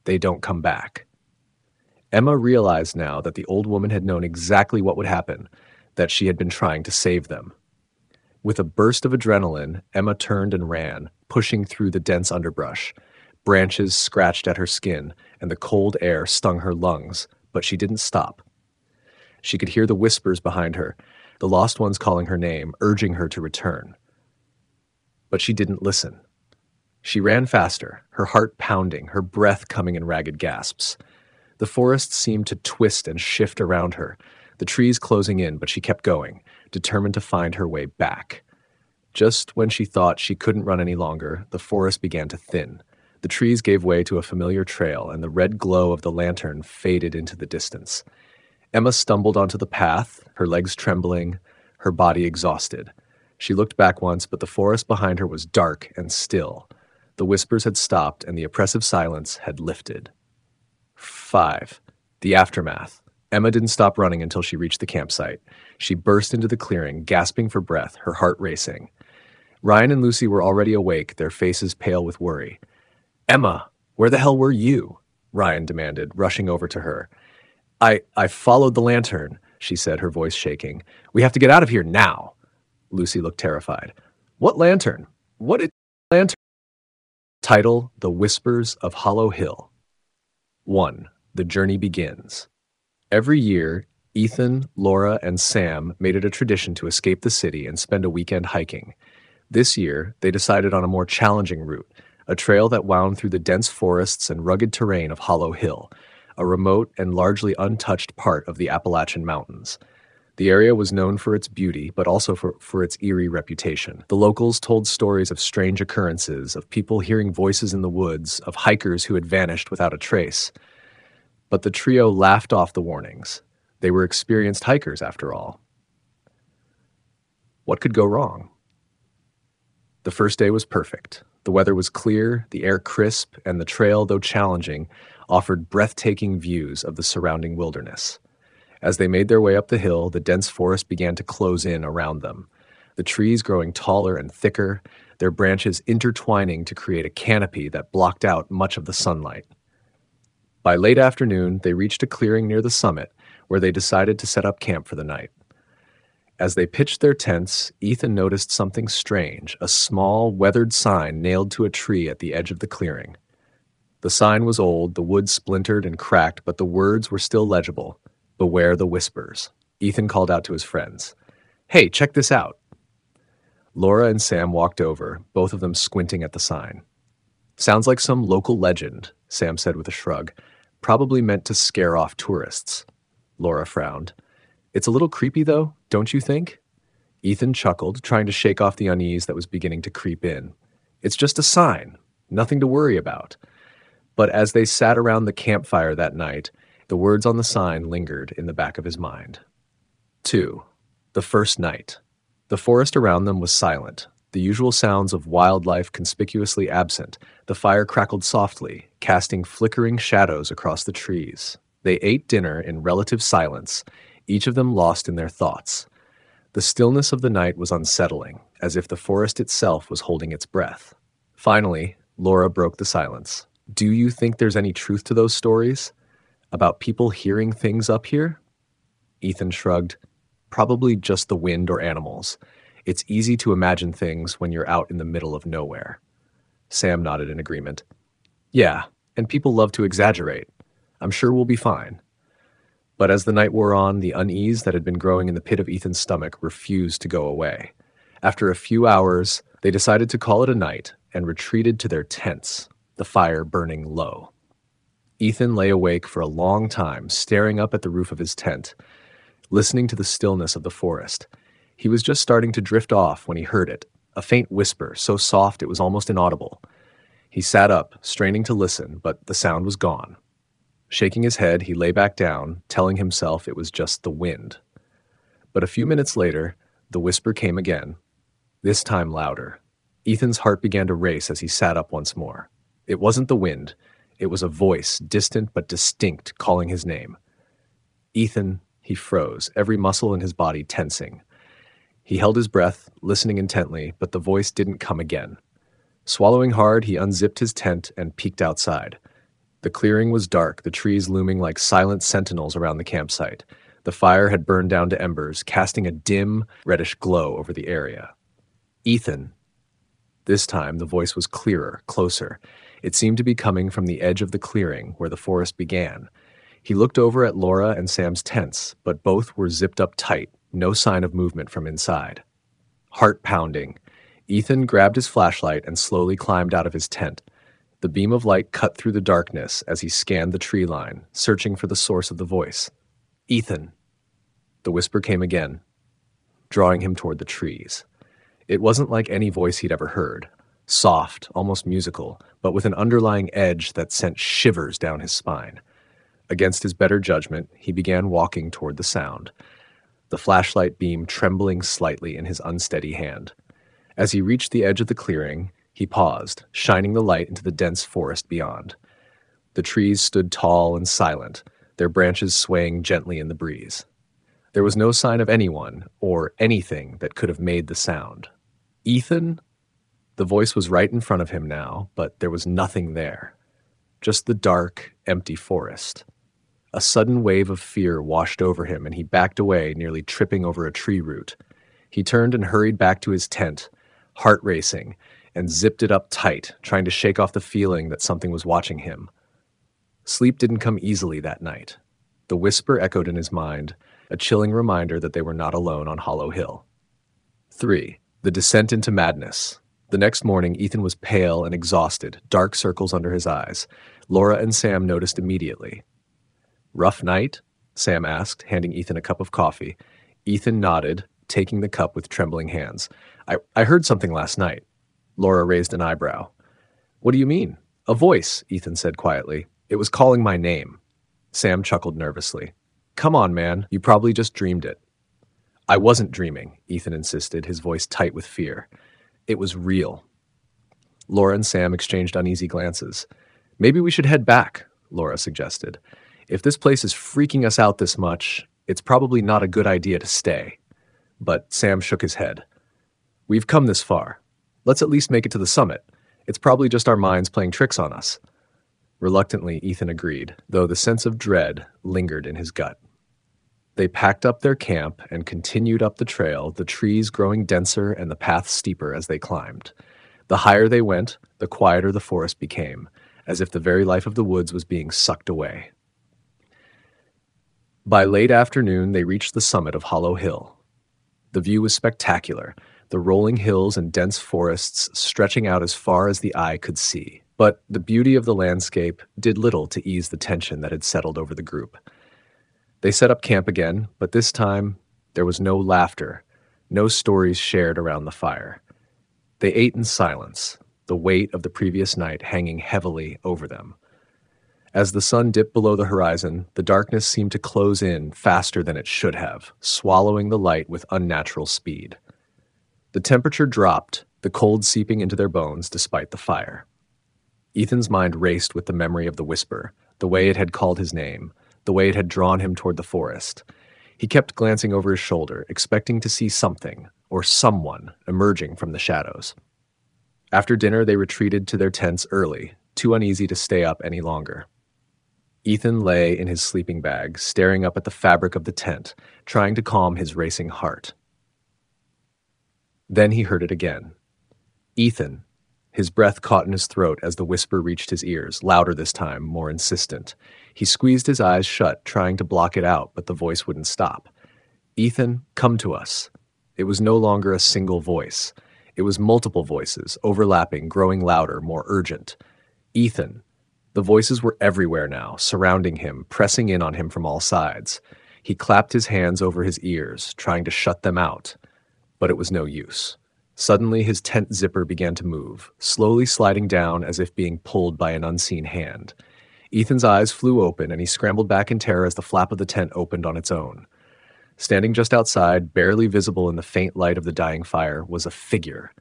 they don't come back." Emma realized now that the old woman had known exactly what would happen, that she had been trying to save them. With a burst of adrenaline, Emma turned and ran, pushing through the dense underbrush. Branches scratched at her skin, and the cold air stung her lungs, but she didn't stop. She could hear the whispers behind her, the lost ones calling her name, urging her to return. But she didn't listen. She ran faster, her heart pounding, her breath coming in ragged gasps. The forest seemed to twist and shift around her, the trees closing in, but she kept going, determined to find her way back. Just when she thought she couldn't run any longer, the forest began to thin. The trees gave way to a familiar trail, and the red glow of the lantern faded into the distance. Emma stumbled onto the path, her legs trembling, her body exhausted. She looked back once, but the forest behind her was dark and still. The whispers had stopped, and the oppressive silence had lifted. 5. The aftermath. Emma didn't stop running until she reached the campsite. She burst into the clearing, gasping for breath, her heart racing. Ryan and Lucy were already awake, their faces pale with worry. "Emma, where the hell were you?" Ryan demanded, rushing over to her. I followed the lantern," she said, her voice shaking. "We have to get out of here now." Lucy looked terrified. "What lantern? What is lantern?" Title: The Whispers of Hollow Hill. 1. The Journey Begins. Every year, Ethan, Laura, and Sam made it a tradition to escape the city and spend a weekend hiking. This year, they decided on a more challenging route, a trail that wound through the dense forests and rugged terrain of Hollow Hill, a remote and largely untouched part of the Appalachian Mountains. The area was known for its beauty, but also for its eerie reputation. The locals told stories of strange occurrences, of people hearing voices in the woods, of hikers who had vanished without a trace. But the trio laughed off the warnings. They were experienced hikers, after all. What could go wrong? The first day was perfect. The weather was clear, the air crisp, and the trail, though challenging, offered breathtaking views of the surrounding wilderness. As they made their way up the hill, the dense forest began to close in around them, the trees growing taller and thicker, their branches intertwining to create a canopy that blocked out much of the sunlight. By late afternoon, they reached a clearing near the summit, where they decided to set up camp for the night. As they pitched their tents, Ethan noticed something strange, a small, weathered sign nailed to a tree at the edge of the clearing. The sign was old, the wood splintered and cracked, but the words were still legible. "Beware the whispers." Ethan called out to his friends. "Hey, check this out." Laura and Sam walked over, both of them squinting at the sign. "Sounds like some local legend," Sam said with a shrug. "Probably meant to scare off tourists." Laura frowned. "It's a little creepy, though, don't you think?" Ethan chuckled, trying to shake off the unease that was beginning to creep in. "It's just a sign, nothing to worry about." But as they sat around the campfire that night, the words on the sign lingered in the back of his mind. 2. The first night. The forest around them was silent, the usual sounds of wildlife conspicuously absent. The fire crackled softly, casting flickering shadows across the trees. They ate dinner in relative silence, each of them lost in their thoughts. The stillness of the night was unsettling, as if the forest itself was holding its breath. Finally, Laura broke the silence. Do you think there's any truth to those stories? About people hearing things up here? Ethan shrugged. Probably just the wind or animals. It's easy to imagine things when you're out in the middle of nowhere. Sam nodded in agreement. Yeah, and people love to exaggerate. I'm sure we'll be fine. But as the night wore on, the unease that had been growing in the pit of Ethan's stomach refused to go away. After a few hours, they decided to call it a night and retreated to their tents, the fire burning low. Ethan lay awake for a long time, staring up at the roof of his tent, listening to the stillness of the forest. He was just starting to drift off when he heard it, a faint whisper, so soft it was almost inaudible. He sat up, straining to listen, but the sound was gone. Shaking his head, he lay back down, telling himself it was just the wind. But a few minutes later, the whisper came again, this time louder. Ethan's heart began to race as he sat up once more. It wasn't the wind. It was a voice, distant but distinct, calling his name. Ethan, he froze, every muscle in his body tensing. He held his breath, listening intently, but the voice didn't come again. Swallowing hard, he unzipped his tent and peeked outside. The clearing was dark, the trees looming like silent sentinels around the campsite. The fire had burned down to embers, casting a dim, reddish glow over the area. Ethan. This time, the voice was clearer, closer. It seemed to be coming from the edge of the clearing where the forest began. He looked over at Laura and Sam's tents, but both were zipped up tight, no sign of movement from inside. Heart pounding, Ethan grabbed his flashlight and slowly climbed out of his tent. The beam of light cut through the darkness as he scanned the tree line, searching for the source of the voice. Ethan. The whisper came again, drawing him toward the trees. It wasn't like any voice he'd ever heard. Soft, almost musical, but with an underlying edge that sent shivers down his spine. Against his better judgment, he began walking toward the sound, the flashlight beam trembling slightly in his unsteady hand. As he reached the edge of the clearing, he paused, shining the light into the dense forest beyond. The trees stood tall and silent, their branches swaying gently in the breeze. There was no sign of anyone or anything that could have made the sound. Ethan? The voice was right in front of him now, but there was nothing there. Just the dark, empty forest. A sudden wave of fear washed over him, and he backed away, nearly tripping over a tree root. He turned and hurried back to his tent, heart racing, and zipped it up tight, trying to shake off the feeling that something was watching him. Sleep didn't come easily that night. The whisper echoed in his mind, a chilling reminder that they were not alone on Hollow Hill. 3. The descent into madness. The next morning, Ethan was pale and exhausted, dark circles under his eyes. Laura and Sam noticed immediately. Rough night? Sam asked, handing Ethan a cup of coffee. Ethan nodded, taking the cup with trembling hands. I heard something last night. Laura raised an eyebrow. What do you mean? A voice, Ethan said quietly. It was calling my name. Sam chuckled nervously. Come on, man, you probably just dreamed it. I wasn't dreaming, Ethan insisted, his voice tight with fear. It was real. Laura and Sam exchanged uneasy glances. Maybe we should head back, Laura suggested. If this place is freaking us out this much, it's probably not a good idea to stay. But Sam shook his head. We've come this far. Let's at least make it to the summit. It's probably just our minds playing tricks on us. Reluctantly, Ethan agreed, though the sense of dread lingered in his gut. They packed up their camp and continued up the trail, the trees growing denser and the path steeper as they climbed. The higher they went, the quieter the forest became, as if the very life of the woods was being sucked away. By late afternoon, they reached the summit of Hollow Hill. The view was spectacular, the rolling hills and dense forests stretching out as far as the eye could see. But the beauty of the landscape did little to ease the tension that had settled over the group. They set up camp again, but this time there was no laughter, no stories shared around the fire. They ate in silence, the weight of the previous night hanging heavily over them. As the sun dipped below the horizon, the darkness seemed to close in faster than it should have, swallowing the light with unnatural speed. The temperature dropped, the cold seeping into their bones despite the fire. Ethan's mind raced with the memory of the whisper, the way it had called his name, the way it had drawn him toward the forest. He kept glancing over his shoulder, expecting to see something, or someone emerging from the shadows. After dinner, they retreated to their tents early, too uneasy to stay up any longer. Ethan lay in his sleeping bag, staring up at the fabric of the tent, trying to calm his racing heart. Then he heard it again. Ethan. His breath caught in his throat as the whisper reached his ears, louder this time, more insistent. He squeezed his eyes shut, trying to block it out, but the voice wouldn't stop. Ethan, come to us. It was no longer a single voice. It was multiple voices, overlapping, growing louder, more urgent. Ethan. The voices were everywhere now, surrounding him, pressing in on him from all sides. He clapped his hands over his ears, trying to shut them out. But it was no use. Suddenly, his tent zipper began to move, slowly sliding down as if being pulled by an unseen hand. Ethan's eyes flew open, and he scrambled back in terror as the flap of the tent opened on its own. Standing just outside, barely visible in the faint light of the dying fire, was a figure.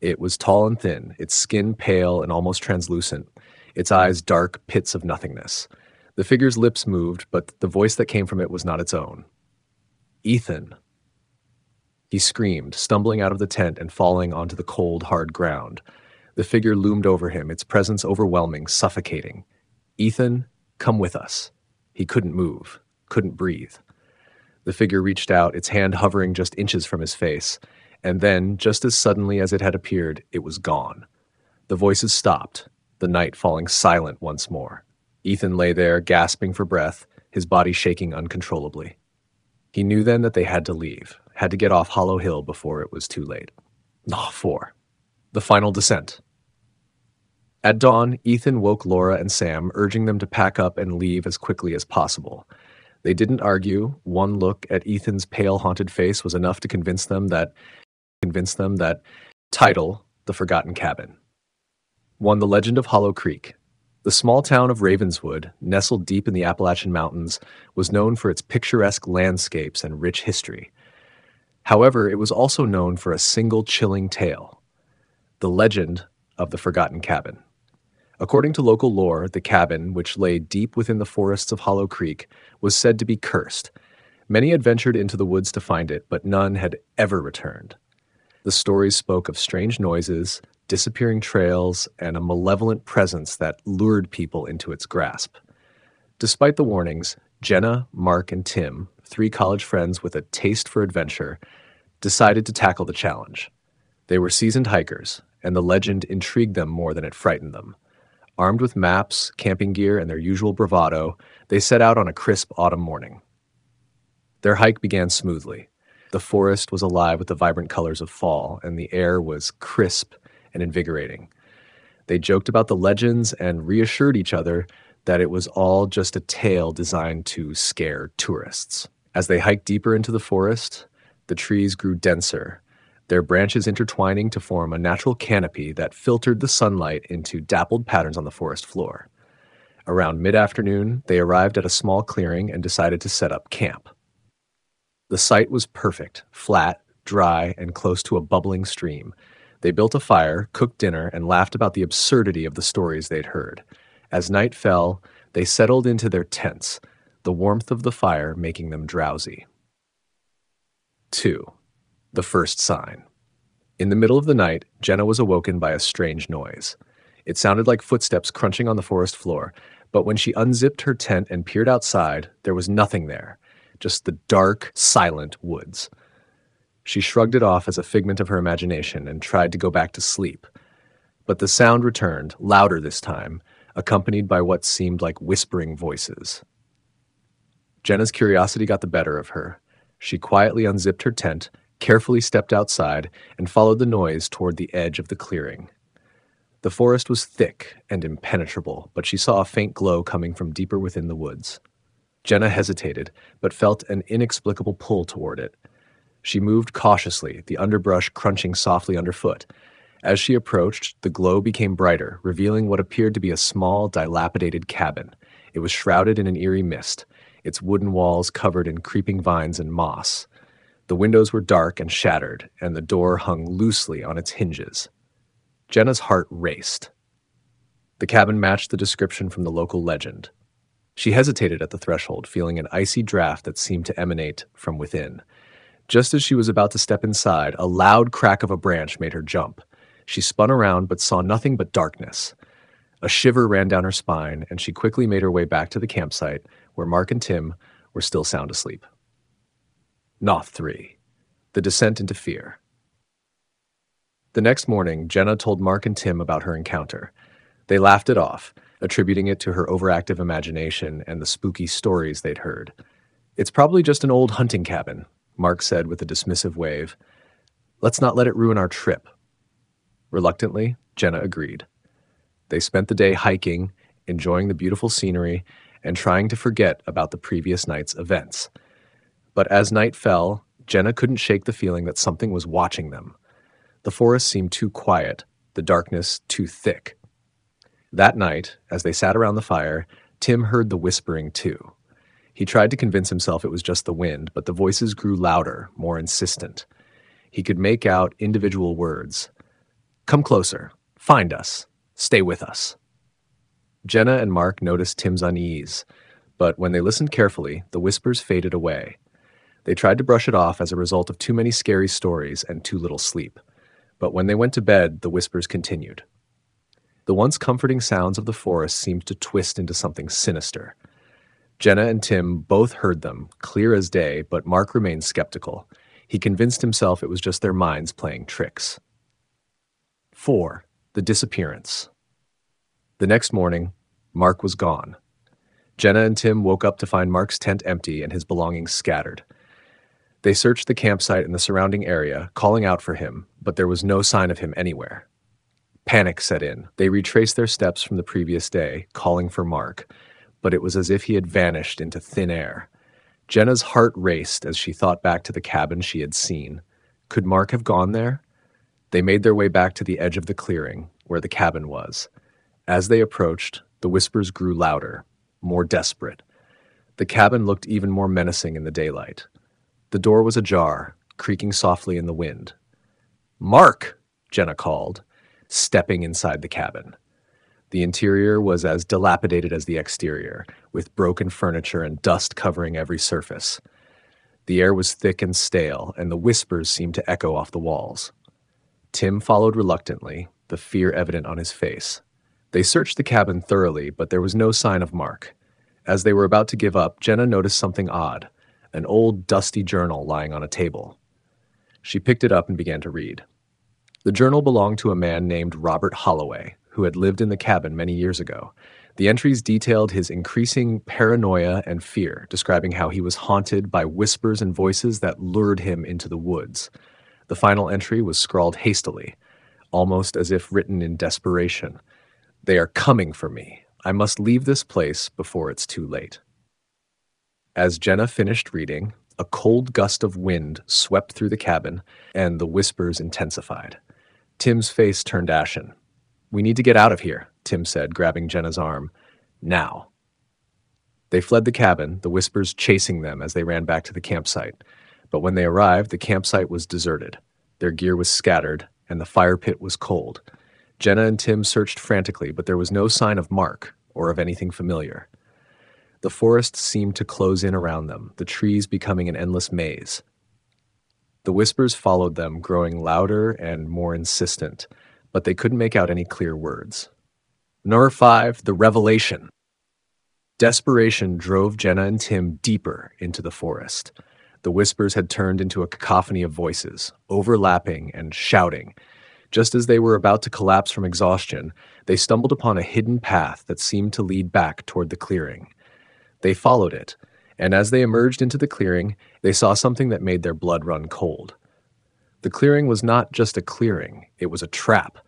It was tall and thin, its skin pale and almost translucent, its eyes dark pits of nothingness. The figure's lips moved, but the voice that came from it was not its own. Ethan. He screamed, stumbling out of the tent and falling onto the cold, hard ground. The figure loomed over him, its presence overwhelming, suffocating. Ethan, come with us. He couldn't move, couldn't breathe. The figure reached out, its hand hovering just inches from his face, and then, just as suddenly as it had appeared, it was gone. The voices stopped, the night falling silent once more. Ethan lay there, gasping for breath, his body shaking uncontrollably. He knew then that they had to leave, had to get off Hollow Hill before it was too late. 4. The final descent. At dawn, Ethan woke Laura and Sam, urging them to pack up and leave as quickly as possible. They didn't argue. One look at Ethan's pale, haunted face was enough to convince them that title, The Forgotten Cabin. 1. The Legend of Hollow Creek. The small town of Ravenswood, nestled deep in the Appalachian Mountains, was known for its picturesque landscapes and rich history. However, it was also known for a single chilling tale, the legend of the Forgotten Cabin. According to local lore, the cabin, which lay deep within the forests of Hollow Creek, was said to be cursed. Many had ventured into the woods to find it, but none had ever returned. The stories spoke of strange noises, disappearing trails, and a malevolent presence that lured people into its grasp. Despite the warnings, Jenna, Mark, and Tim, 3 college friends with a taste for adventure, decided to tackle the challenge. They were seasoned hikers, and the legend intrigued them more than it frightened them. Armed with maps, camping gear, and their usual bravado, they set out on a crisp autumn morning. Their hike began smoothly. The forest was alive with the vibrant colors of fall, and the air was crisp and invigorating. They joked about the legends and reassured each other that it was all just a tale designed to scare tourists. As they hiked deeper into the forest, the trees grew denser, their branches intertwining to form a natural canopy that filtered the sunlight into dappled patterns on the forest floor. Around mid-afternoon, they arrived at a small clearing and decided to set up camp. The site was perfect, flat, dry, and close to a bubbling stream. They built a fire, cooked dinner, and laughed about the absurdity of the stories they'd heard. As night fell, they settled into their tents, the warmth of the fire making them drowsy. 2. The first sign. In the middle of the night, Jenna was awoken by a strange noise. It sounded like footsteps crunching on the forest floor, but when she unzipped her tent and peered outside, there was nothing there, just the dark, silent woods. She shrugged it off as a figment of her imagination and tried to go back to sleep. But the sound returned, louder this time, accompanied by what seemed like whispering voices. Jenna's curiosity got the better of her. She quietly unzipped her tent, carefully stepped outside, and followed the noise toward the edge of the clearing. The forest was thick and impenetrable, but she saw a faint glow coming from deeper within the woods. Jenna hesitated, but felt an inexplicable pull toward it. She moved cautiously, the underbrush crunching softly underfoot. As she approached, the glow became brighter, revealing what appeared to be a small, dilapidated cabin. It was shrouded in an eerie mist, its wooden walls covered in creeping vines and moss. The windows were dark and shattered, and the door hung loosely on its hinges. Jenna's heart raced. The cabin matched the description from the local legend. She hesitated at the threshold, feeling an icy draft that seemed to emanate from within. Just as she was about to step inside, a loud crack of a branch made her jump. She spun around but saw nothing but darkness. A shiver ran down her spine, and she quickly made her way back to the campsite, where Mark and Tim were still sound asleep. Noth 3. The Descent into Fear. The next morning, Jenna told Mark and Tim about her encounter. They laughed it off, attributing it to her overactive imagination and the spooky stories they'd heard. "It's probably just an old hunting cabin," Mark said with a dismissive wave. "Let's not let it ruin our trip." Reluctantly, Jenna agreed. They spent the day hiking, enjoying the beautiful scenery, and trying to forget about the previous night's events. But as night fell, Jenna couldn't shake the feeling that something was watching them. The forest seemed too quiet, the darkness too thick. That night, as they sat around the fire, Tim heard the whispering too. He tried to convince himself it was just the wind, but the voices grew louder, more insistent. He could make out individual words. "Come closer. Find us. Stay with us." Jenna and Mark noticed Tim's unease, but when they listened carefully, the whispers faded away. They tried to brush it off as a result of too many scary stories and too little sleep. But when they went to bed, the whispers continued. The once comforting sounds of the forest seemed to twist into something sinister. Jenna and Tim both heard them, clear as day, but Mark remained skeptical. He convinced himself it was just their minds playing tricks. 4. The Disappearance. The next morning, Mark was gone. Jenna and Tim woke up to find Mark's tent empty and his belongings scattered. They searched the campsite and the surrounding area, calling out for him, but there was no sign of him anywhere. Panic set in. They retraced their steps from the previous day, calling for Mark, but it was as if he had vanished into thin air. Jenna's heart raced as she thought back to the cabin she had seen. Could Mark have gone there? They made their way back to the edge of the clearing, where the cabin was. As they approached, the whispers grew louder, more desperate. The cabin looked even more menacing in the daylight. The door was ajar, creaking softly in the wind. "Mark!" Jenna called, stepping inside the cabin. The interior was as dilapidated as the exterior, with broken furniture and dust covering every surface. The air was thick and stale, and the whispers seemed to echo off the walls. Tim followed reluctantly, the fear evident on his face. They searched the cabin thoroughly, but there was no sign of Mark. As they were about to give up, Jenna noticed something odd, an old, dusty journal lying on a table. She picked it up and began to read. The journal belonged to a man named Robert Holloway, who had lived in the cabin many years ago. The entries detailed his increasing paranoia and fear, describing how he was haunted by whispers and voices that lured him into the woods. The final entry was scrawled hastily, almost as if written in desperation. "They are coming for me. I must leave this place before it's too late." As Jenna finished reading, a cold gust of wind swept through the cabin, and the whispers intensified. Tim's face turned ashen. "We need to get out of here," Tim said, grabbing Jenna's arm. "Now." They fled the cabin, the whispers chasing them as they ran back to the campsite. But when they arrived, the campsite was deserted. Their gear was scattered, and the fire pit was cold. Jenna and Tim searched frantically, but there was no sign of Mark or of anything familiar. The forest seemed to close in around them, the trees becoming an endless maze. The whispers followed them, growing louder and more insistent, but they couldn't make out any clear words. Number 5, the revelation. Desperation drove Jenna and Tim deeper into the forest. The whispers had turned into a cacophony of voices, overlapping and shouting. Just as they were about to collapse from exhaustion, they stumbled upon a hidden path that seemed to lead back toward the clearing. They followed it, and as they emerged into the clearing, they saw something that made their blood run cold. The clearing was not just a clearing, it was a trap.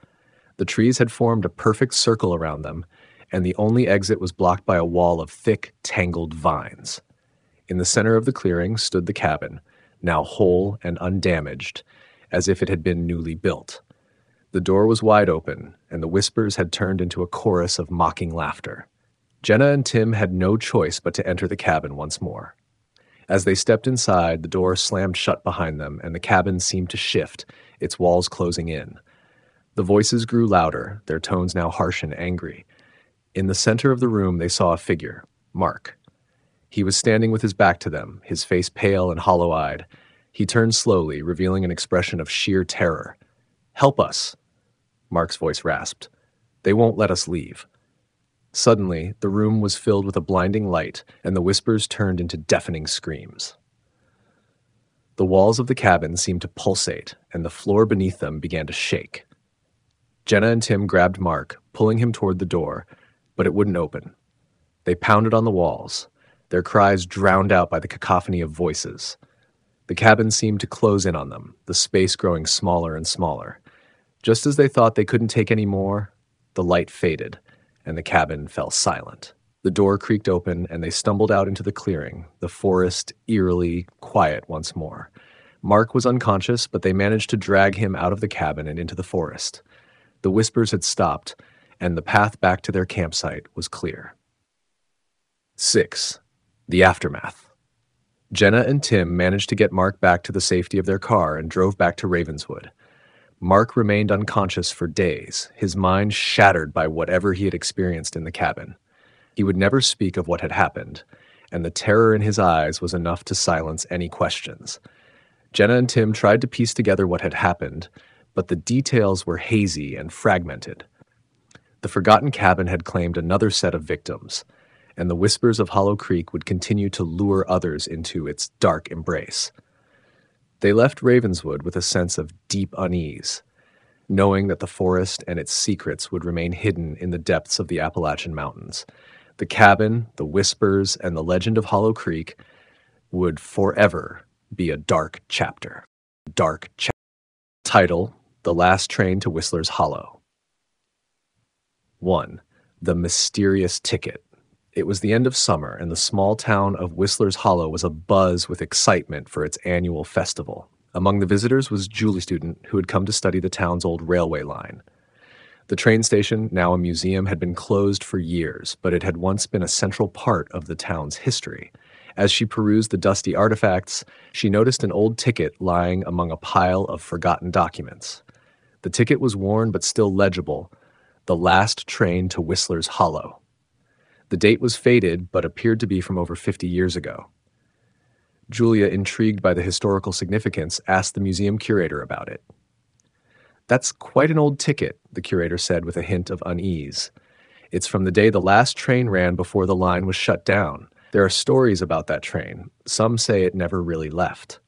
The trees had formed a perfect circle around them, and the only exit was blocked by a wall of thick, tangled vines. In the center of the clearing stood the cabin, now whole and undamaged, as if it had been newly built. The door was wide open, and the whispers had turned into a chorus of mocking laughter. Jenna and Tim had no choice but to enter the cabin once more. As they stepped inside, the door slammed shut behind them, and the cabin seemed to shift, its walls closing in. The voices grew louder, their tones now harsh and angry. In the center of the room, they saw a figure, Mark. He was standing with his back to them, his face pale and hollow-eyed. He turned slowly, revealing an expression of sheer terror. "Help us," Mark's voice rasped. "They won't let us leave." Suddenly, the room was filled with a blinding light, and the whispers turned into deafening screams. The walls of the cabin seemed to pulsate, and the floor beneath them began to shake. Jenna and Tim grabbed Mark, pulling him toward the door, but it wouldn't open. They pounded on the walls, their cries drowned out by the cacophony of voices. The cabin seemed to close in on them, the space growing smaller and smaller. Just as they thought they couldn't take any more, the light faded, and the cabin fell silent. The door creaked open, and they stumbled out into the clearing, the forest eerily quiet once more. Mark was unconscious, but they managed to drag him out of the cabin and into the forest. The whispers had stopped, and the path back to their campsite was clear. 6. The aftermath. Jenna and Tim managed to get Mark back to the safety of their car and drove back to Ravenswood. Mark remained unconscious for days, his mind shattered by whatever he had experienced in the cabin. He would never speak of what had happened, and the terror in his eyes was enough to silence any questions. Jenna and Tim tried to piece together what had happened, but the details were hazy and fragmented. The forgotten cabin had claimed another set of victims, and the whispers of Hollow Creek would continue to lure others into its dark embrace. They left Ravenswood with a sense of deep unease, knowing that the forest and its secrets would remain hidden in the depths of the Appalachian Mountains. The cabin, the whispers, and the legend of Hollow Creek would forever be a dark chapter. Title: The Last Train to Whistler's Hollow. 1. The Mysterious Ticket. It was the end of summer, and the small town of Whistler's Hollow was abuzz with excitement for its annual festival. Among the visitors was Julie, a student who had come to study the town's old railway line. The train station, now a museum, had been closed for years, but it had once been a central part of the town's history. As she perused the dusty artifacts, she noticed an old ticket lying among a pile of forgotten documents. The ticket was worn but still legible: "The Last Train to Whistler's Hollow." The date was faded, but appeared to be from over 50 years ago. Julia, intrigued by the historical significance, asked the museum curator about it. "That's quite an old ticket," the curator said with a hint of unease. "It's from the day the last train ran before the line was shut down. There are stories about that train. Some say it never really left."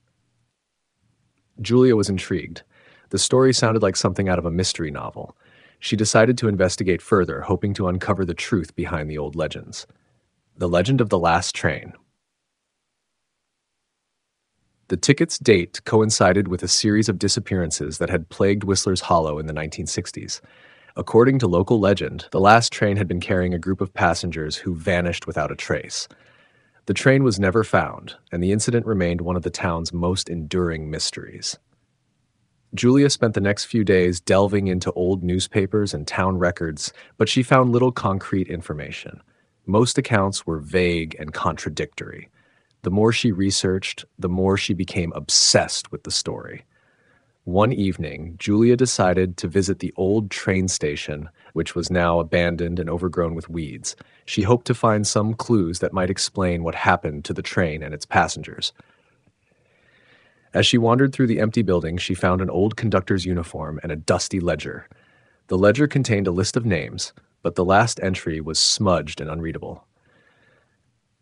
Julia was intrigued. The story sounded like something out of a mystery novel. She decided to investigate further, hoping to uncover the truth behind the old legends. The legend of the last train. The ticket's date coincided with a series of disappearances that had plagued Whistler's Hollow in the 1960s. According to local legend, the last train had been carrying a group of passengers who vanished without a trace. The train was never found, and the incident remained one of the town's most enduring mysteries. Julia spent the next few days delving into old newspapers and town records, but she found little concrete information. Most accounts were vague and contradictory. The more she researched, the more she became obsessed with the story. One evening, Julia decided to visit the old train station, which was now abandoned and overgrown with weeds. She hoped to find some clues that might explain what happened to the train and its passengers. As she wandered through the empty building, she found an old conductor's uniform and a dusty ledger. The ledger contained a list of names, but the last entry was smudged and unreadable.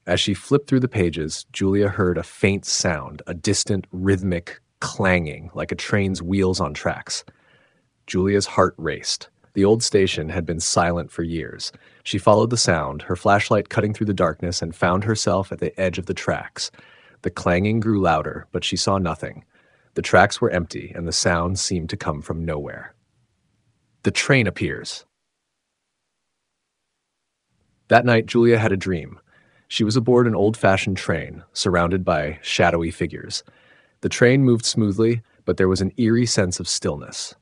As she flipped through the pages, Julia heard a faint sound, a distant, rhythmic clanging, like a train's wheels on tracks. Julia's heart raced. The old station had been silent for years. She followed the sound, her flashlight cutting through the darkness, and found herself at the edge of the tracks. The clanging grew louder, but she saw nothing. The tracks were empty, and the sound seemed to come from nowhere. The train appears. That night, Julia had a dream. She was aboard an old-fashioned train, surrounded by shadowy figures. The train moved smoothly, but there was an eerie sense of stillness.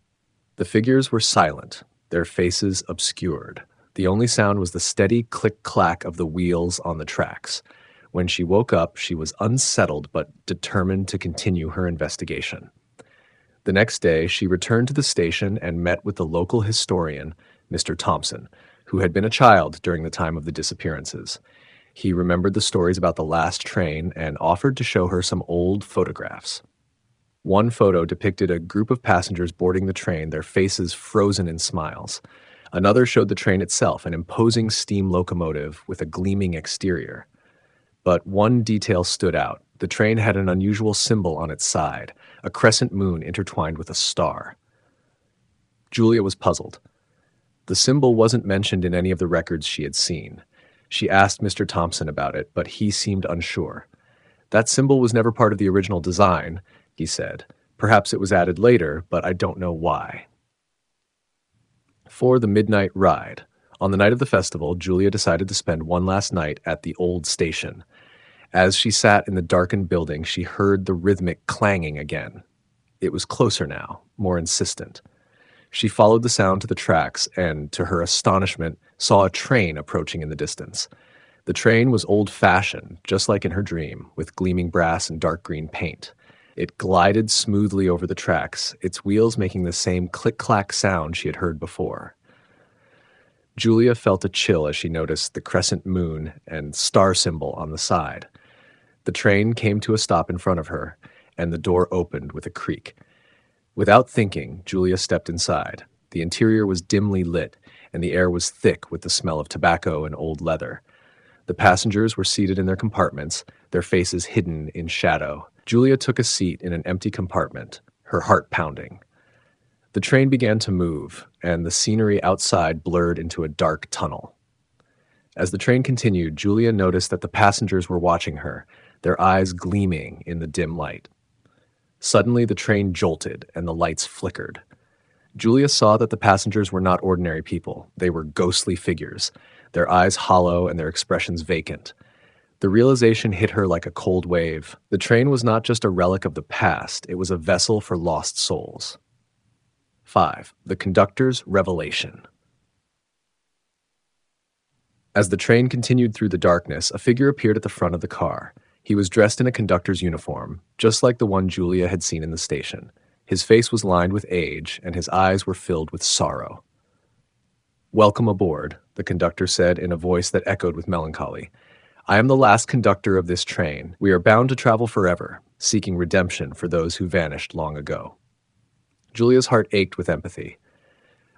The figures were silent, their faces obscured. The only sound was the steady click-clack of the wheels on the tracks. When she woke up, she was unsettled but determined to continue her investigation. The next day, she returned to the station and met with the local historian, Mr. Thompson, who had been a child during the time of the disappearances. He remembered the stories about the last train and offered to show her some old photographs. One photo depicted a group of passengers boarding the train, their faces frozen in smiles. Another showed the train itself, an imposing steam locomotive with a gleaming exterior. But one detail stood out. The train had an unusual symbol on its side, a crescent moon intertwined with a star. Julia was puzzled. The symbol wasn't mentioned in any of the records she had seen. She asked Mr. Thompson about it, but he seemed unsure. That symbol was never part of the original design, he said. Perhaps it was added later, but I don't know why. For the midnight ride. On the night of the festival, Julia decided to spend one last night at the old station. As she sat in the darkened building, she heard the rhythmic clanging again. It was closer now, more insistent. She followed the sound to the tracks and, to her astonishment, saw a train approaching in the distance. The train was old-fashioned, just like in her dream, with gleaming brass and dark green paint. It glided smoothly over the tracks, its wheels making the same click-clack sound she had heard before. Julia felt a chill as she noticed the crescent moon and star symbol on the side. The train came to a stop in front of her, and the door opened with a creak. Without thinking, Julia stepped inside. The interior was dimly lit, and the air was thick with the smell of tobacco and old leather. The passengers were seated in their compartments, their faces hidden in shadow. Julia took a seat in an empty compartment, her heart pounding. The train began to move, and the scenery outside blurred into a dark tunnel. As the train continued, Julia noticed that the passengers were watching her, their eyes gleaming in the dim light. Suddenly, the train jolted, and the lights flickered. Julia saw that the passengers were not ordinary people. They were ghostly figures, their eyes hollow and their expressions vacant. The realization hit her like a cold wave. The train was not just a relic of the past, it was a vessel for lost souls. 5. The conductor's revelation. As the train continued through the darkness, a figure appeared at the front of the car. He was dressed in a conductor's uniform, just like the one Julia had seen in the station. His face was lined with age, and his eyes were filled with sorrow. "Welcome aboard," the conductor said in a voice that echoed with melancholy. "I am the last conductor of this train. We are bound to travel forever, seeking redemption for those who vanished long ago." Julia's heart ached with empathy.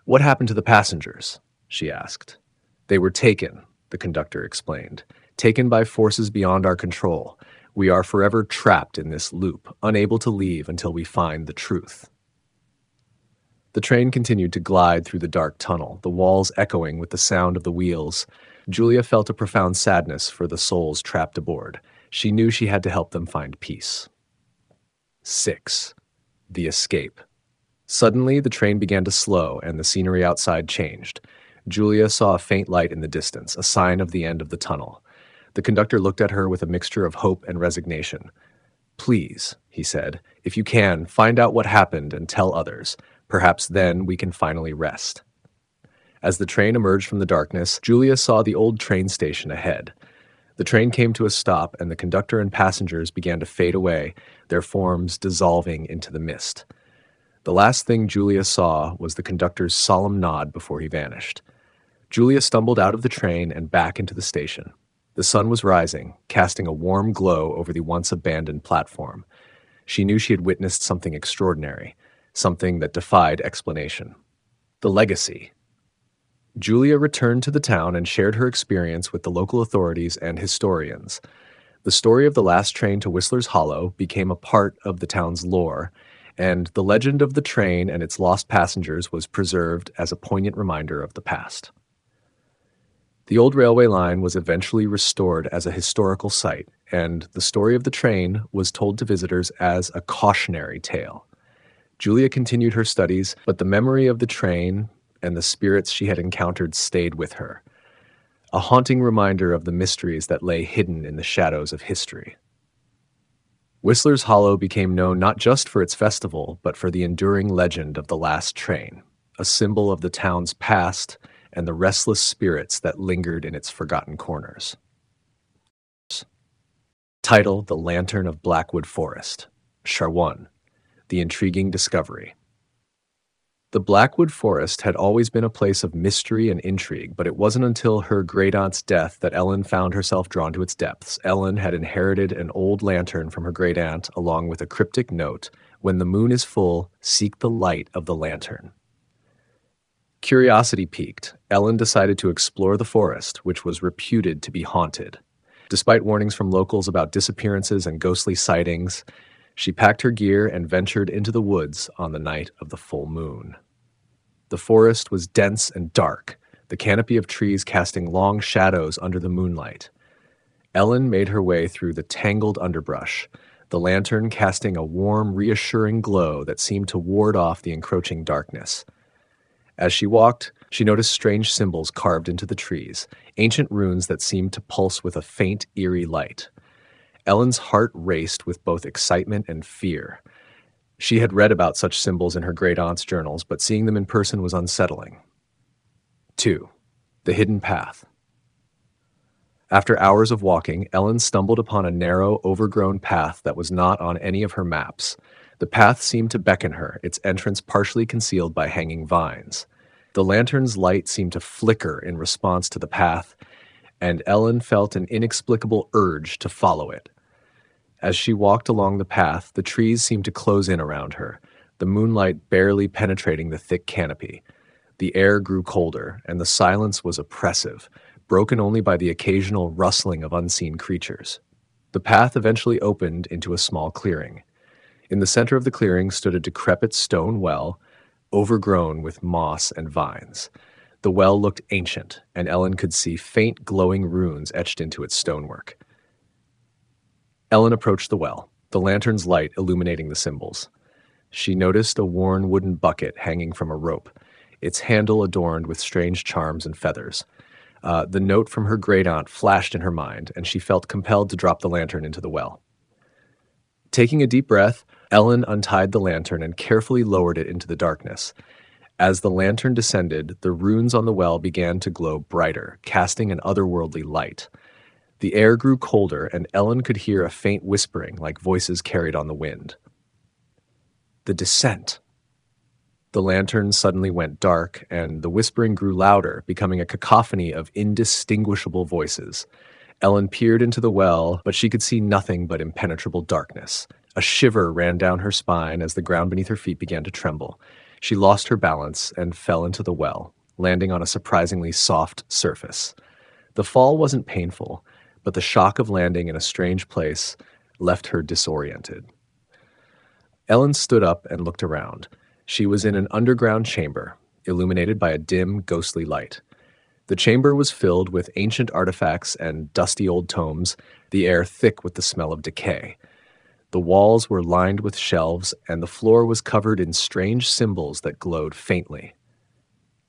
"What happened to the passengers?" she asked. "They were taken," the conductor explained. "Taken by forces beyond our control. We are forever trapped in this loop, unable to leave until we find the truth." The train continued to glide through the dark tunnel, the walls echoing with the sound of the wheels. Julia felt a profound sadness for the souls trapped aboard. She knew she had to help them find peace. 6. The escape. Suddenly, the train began to slow, and the scenery outside changed. Julia saw a faint light in the distance, a sign of the end of the tunnel. The conductor looked at her with a mixture of hope and resignation. "Please," he said, "if you can, find out what happened and tell others. Perhaps then we can finally rest." As the train emerged from the darkness, Julia saw the old train station ahead. The train came to a stop, and the conductor and passengers began to fade away, their forms dissolving into the mist. The last thing Julia saw was the conductor's solemn nod before he vanished. Julia stumbled out of the train and back into the station. The sun was rising, casting a warm glow over the once-abandoned platform. She knew she had witnessed something extraordinary, something that defied explanation. The legacy. Julia returned to the town and shared her experience with the local authorities and historians. The story of the last train to Whistler's Hollow became a part of the town's lore, and the legend of the train and its lost passengers was preserved as a poignant reminder of the past. The old railway line was eventually restored as a historical site, and the story of the train was told to visitors as a cautionary tale. Julia continued her studies, but the memory of the train and the spirits she had encountered stayed with her, a haunting reminder of the mysteries that lay hidden in the shadows of history. Whistler's Hollow became known not just for its festival, but for the enduring legend of the last train, a symbol of the town's past and the restless spirits that lingered in its forgotten corners. Title: The Lantern of Blackwood Forest. Charwan. The Intriguing Discovery. The Blackwood Forest had always been a place of mystery and intrigue, but it wasn't until her great-aunt's death that Ellen found herself drawn to its depths. Ellen had inherited an old lantern from her great-aunt, along with a cryptic note, When the moon is full, seek the light of the lantern. Curiosity piqued, Ellen decided to explore the forest, which was reputed to be haunted. Despite warnings from locals about disappearances and ghostly sightings, she packed her gear and ventured into the woods on the night of the full moon. The forest was dense and dark, the canopy of trees casting long shadows under the moonlight. Ellen made her way through the tangled underbrush, the lantern casting a warm, reassuring glow that seemed to ward off the encroaching darkness. As she walked, she noticed strange symbols carved into the trees, ancient runes that seemed to pulse with a faint, eerie light. Ellen's heart raced with both excitement and fear. She had read about such symbols in her great-aunt's journals, but seeing them in person was unsettling. 2. The hidden path. After hours of walking, Ellen stumbled upon a narrow, overgrown path that was not on any of her maps. The path seemed to beckon her, its entrance partially concealed by hanging vines. The lantern's light seemed to flicker in response to the path, and Ellen felt an inexplicable urge to follow it. As she walked along the path, the trees seemed to close in around her, the moonlight barely penetrating the thick canopy. The air grew colder, and the silence was oppressive, broken only by the occasional rustling of unseen creatures. The path eventually opened into a small clearing. In the center of the clearing stood a decrepit stone well, overgrown with moss and vines. The well looked ancient, and Ellen could see faint glowing runes etched into its stonework. Ellen approached the well, the lantern's light illuminating the symbols. She noticed a worn wooden bucket hanging from a rope, its handle adorned with strange charms and feathers. The note from her great-aunt flashed in her mind, and she felt compelled to drop the lantern into the well. Taking a deep breath, Ellen untied the lantern and carefully lowered it into the darkness. As the lantern descended, the runes on the well began to glow brighter, casting an otherworldly light. The air grew colder, and Ellen could hear a faint whispering like voices carried on the wind. The descent. The lantern suddenly went dark, and the whispering grew louder, becoming a cacophony of indistinguishable voices. Ellen peered into the well, but she could see nothing but impenetrable darkness. A shiver ran down her spine as the ground beneath her feet began to tremble. She lost her balance and fell into the well, landing on a surprisingly soft surface. The fall wasn't painful, but the shock of landing in a strange place left her disoriented. Ellen stood up and looked around. She was in an underground chamber, illuminated by a dim, ghostly light. The chamber was filled with ancient artifacts and dusty old tomes, the air thick with the smell of decay. The walls were lined with shelves, and the floor was covered in strange symbols that glowed faintly.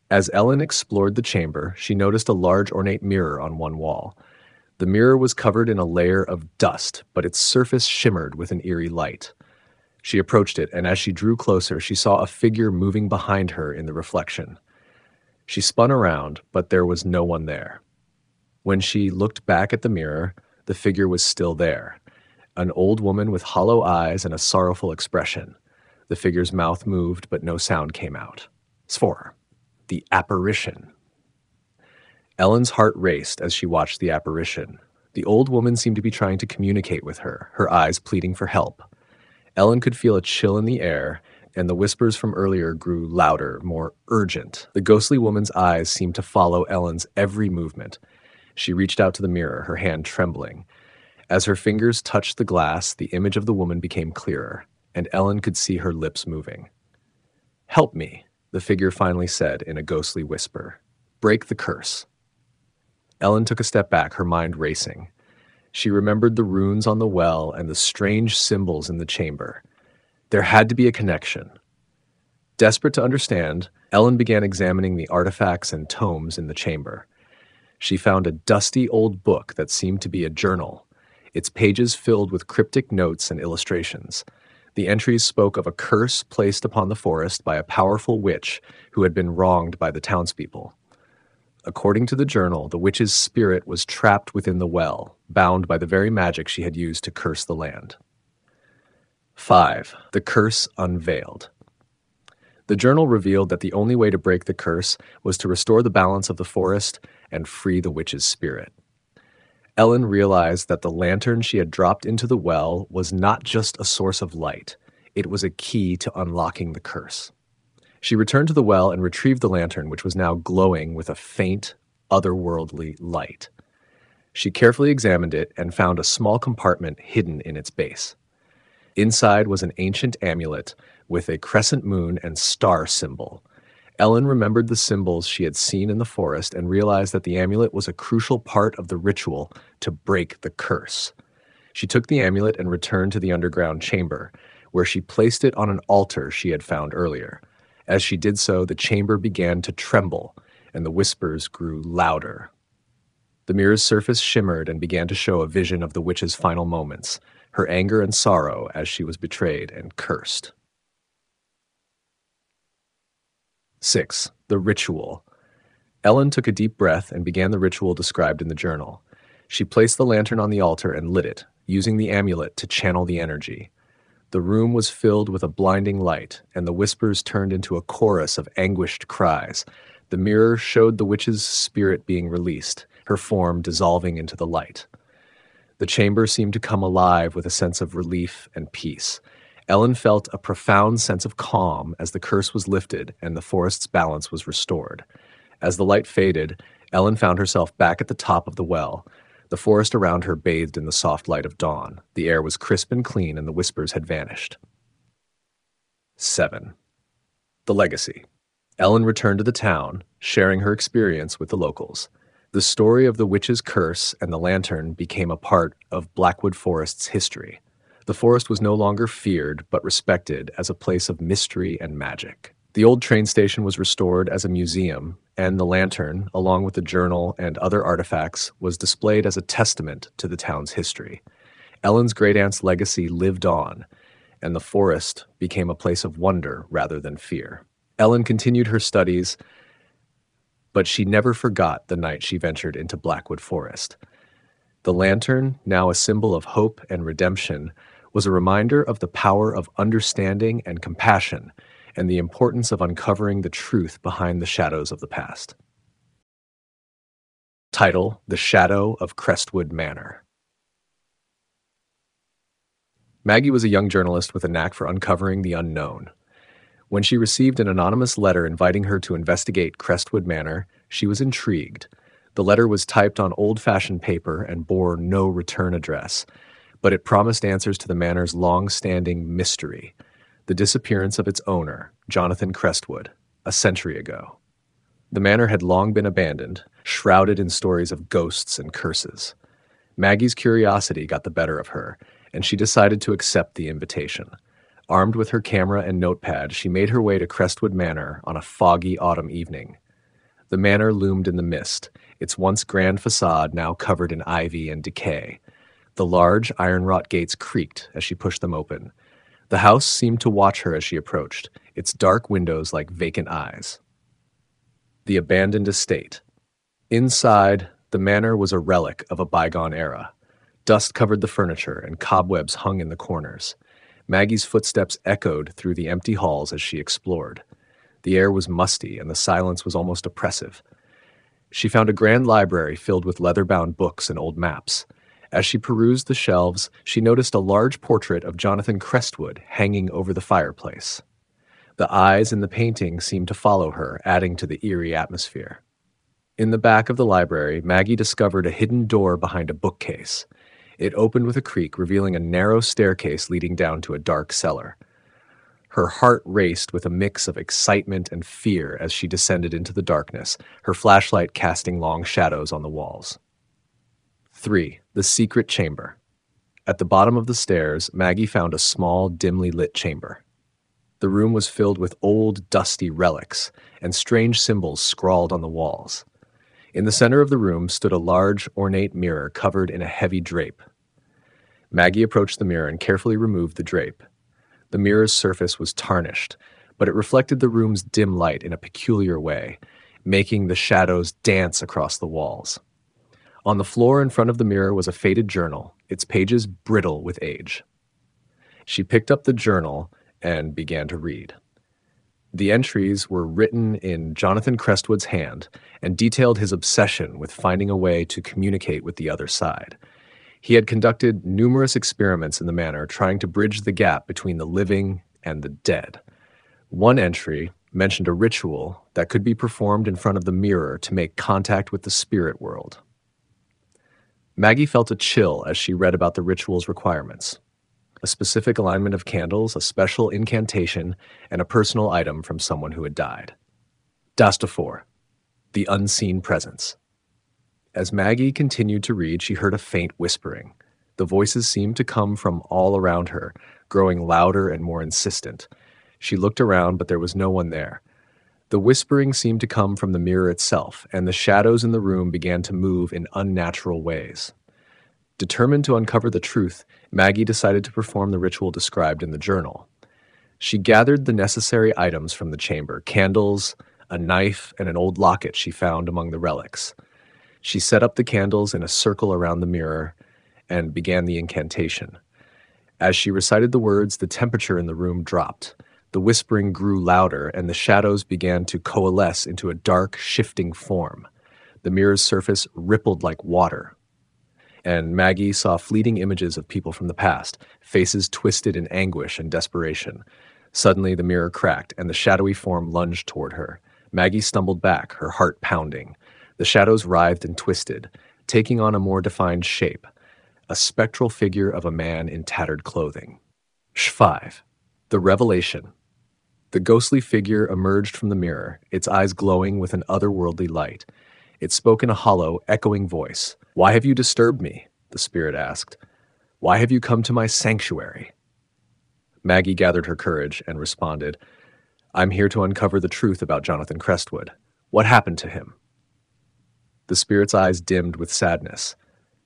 As Ellen explored the chamber, she noticed a large ornate mirror on one wall. The mirror was covered in a layer of dust, but its surface shimmered with an eerie light. She approached it, and as she drew closer, she saw a figure moving behind her in the reflection. She spun around, but there was no one there. When she looked back at the mirror, the figure was still there. An old woman with hollow eyes and a sorrowful expression. The figure's mouth moved, but no sound came out. Sfor, the apparition. Ellen's heart raced as she watched the apparition. The old woman seemed to be trying to communicate with her, her eyes pleading for help. Ellen could feel a chill in the air, and the whispers from earlier grew louder, more urgent. The ghostly woman's eyes seemed to follow Ellen's every movement. She reached out to the mirror, her hand trembling. As her fingers touched the glass, the image of the woman became clearer, and Ellen could see her lips moving. "Help me," the figure finally said in a ghostly whisper. "Break the curse." Ellen took a step back, her mind racing. She remembered the runes on the well and the strange symbols in the chamber. There had to be a connection. Desperate to understand, Ellen began examining the artifacts and tomes in the chamber. She found a dusty old book that seemed to be a journal, its pages filled with cryptic notes and illustrations. The entries spoke of a curse placed upon the forest by a powerful witch who had been wronged by the townspeople. According to the journal, the witch's spirit was trapped within the well, bound by the very magic she had used to curse the land. 5. The curse unveiled. The journal revealed that the only way to break the curse was to restore the balance of the forest and free the witch's spirit. Ellen realized that the lantern she had dropped into the well was not just a source of light. It was a key to unlocking the curse. She returned to the well and retrieved the lantern, which was now glowing with a faint, otherworldly light. She carefully examined it and found a small compartment hidden in its base. Inside was an ancient amulet with a crescent moon and star symbol. Ellen remembered the symbols she had seen in the forest and realized that the amulet was a crucial part of the ritual to break the curse. She took the amulet and returned to the underground chamber, where she placed it on an altar she had found earlier. As she did so, the chamber began to tremble, and the whispers grew louder. The mirror's surface shimmered and began to show a vision of the witch's final moments, her anger and sorrow as she was betrayed and cursed. 6. The ritual. Ellen took a deep breath and began the ritual described in the journal. She placed the lantern on the altar and lit it, using the amulet to channel the energy. The room was filled with a blinding light, and the whispers turned into a chorus of anguished cries. The mirror showed the witch's spirit being released, her form dissolving into the light. The chamber seemed to come alive with a sense of relief and peace. Ellen felt a profound sense of calm as the curse was lifted and the forest's balance was restored. As the light faded, Ellen found herself back at the top of the well. The forest around her bathed in the soft light of dawn. The air was crisp and clean, and the whispers had vanished. 7. The legacy. Ellen returned to the town, sharing her experience with the locals. The story of the witch's curse and the lantern became a part of Blackwood Forest's history. The forest was no longer feared, but respected as a place of mystery and magic. The old train station was restored as a museum, and the lantern, along with the journal and other artifacts, was displayed as a testament to the town's history. Ellen's great-aunt's legacy lived on, and the forest became a place of wonder rather than fear. Ellen continued her studies, but she never forgot the night she ventured into Blackwood Forest. The lantern, now a symbol of hope and redemption, was a reminder of the power of understanding and compassion, and the importance of uncovering the truth behind the shadows of the past. Title: The Shadow of Crestwood Manor. Maggie was a young journalist with a knack for uncovering the unknown. When she received an anonymous letter inviting her to investigate Crestwood Manor, she was intrigued. The letter was typed on old-fashioned paper and bore no return address, but it promised answers to the manor's long-standing mystery, the disappearance of its owner, Jonathan Crestwood, a century ago. The manor had long been abandoned, shrouded in stories of ghosts and curses. Maggie's curiosity got the better of her, and she decided to accept the invitation. Armed with her camera and notepad, she made her way to Crestwood Manor on a foggy autumn evening. The manor loomed in the mist, its once grand facade now covered in ivy and decay. The large iron-wrought gates creaked as she pushed them open. The house seemed to watch her as she approached, its dark windows like vacant eyes. The abandoned estate. Inside, the manor was a relic of a bygone era. Dust covered the furniture, and cobwebs hung in the corners. Maggie's footsteps echoed through the empty halls as she explored. The air was musty, and the silence was almost oppressive. She found a grand library filled with leather-bound books and old maps. As she perused the shelves, she noticed a large portrait of Jonathan Crestwood hanging over the fireplace. The eyes in the painting seemed to follow her, adding to the eerie atmosphere. In the back of the library, Maggie discovered a hidden door behind a bookcase. It opened with a creak, revealing a narrow staircase leading down to a dark cellar. Her heart raced with a mix of excitement and fear as she descended into the darkness, her flashlight casting long shadows on the walls. 3. The secret chamber. At the bottom of the stairs, Maggie found a small, dimly lit chamber. The room was filled with old, dusty relics and strange symbols scrawled on the walls. In the center of the room stood a large, ornate mirror covered in a heavy drape. Maggie approached the mirror and carefully removed the drape. The mirror's surface was tarnished, but it reflected the room's dim light in a peculiar way, making the shadows dance across the walls. On the floor in front of the mirror was a faded journal, its pages brittle with age. She picked up the journal and began to read. The entries were written in Jonathan Crestwood's hand and detailed his obsession with finding a way to communicate with the other side. He had conducted numerous experiments in the manor, trying to bridge the gap between the living and the dead. One entry mentioned a ritual that could be performed in front of the mirror to make contact with the spirit world. Maggie felt a chill as she read about the ritual's requirements: a specific alignment of candles, a special incantation, and a personal item from someone who had died. Dastafor, the unseen presence. As Maggie continued to read, she heard a faint whispering. The voices seemed to come from all around her, growing louder and more insistent. She looked around, but there was no one there. The whispering seemed to come from the mirror itself, and the shadows in the room began to move in unnatural ways. Determined to uncover the truth, Maggie decided to perform the ritual described in the journal. She gathered the necessary items from the chamber: candles, a knife, and an old locket she found among the relics. She set up the candles in a circle around the mirror and began the incantation. As she recited the words, the temperature in the room dropped. The whispering grew louder, and the shadows began to coalesce into a dark, shifting form. The mirror's surface rippled like water, and Maggie saw fleeting images of people from the past, faces twisted in anguish and desperation. Suddenly, the mirror cracked, and the shadowy form lunged toward her. Maggie stumbled back, her heart pounding. The shadows writhed and twisted, taking on a more defined shape: a spectral figure of a man in tattered clothing. 5. The revelation. The ghostly figure emerged from the mirror, its eyes glowing with an otherworldly light. It spoke in a hollow, echoing voice. "Why have you disturbed me?" the spirit asked. "Why have you come to my sanctuary?" Maggie gathered her courage and responded, "I'm here to uncover the truth about Jonathan Crestwood. What happened to him?" The spirit's eyes dimmed with sadness.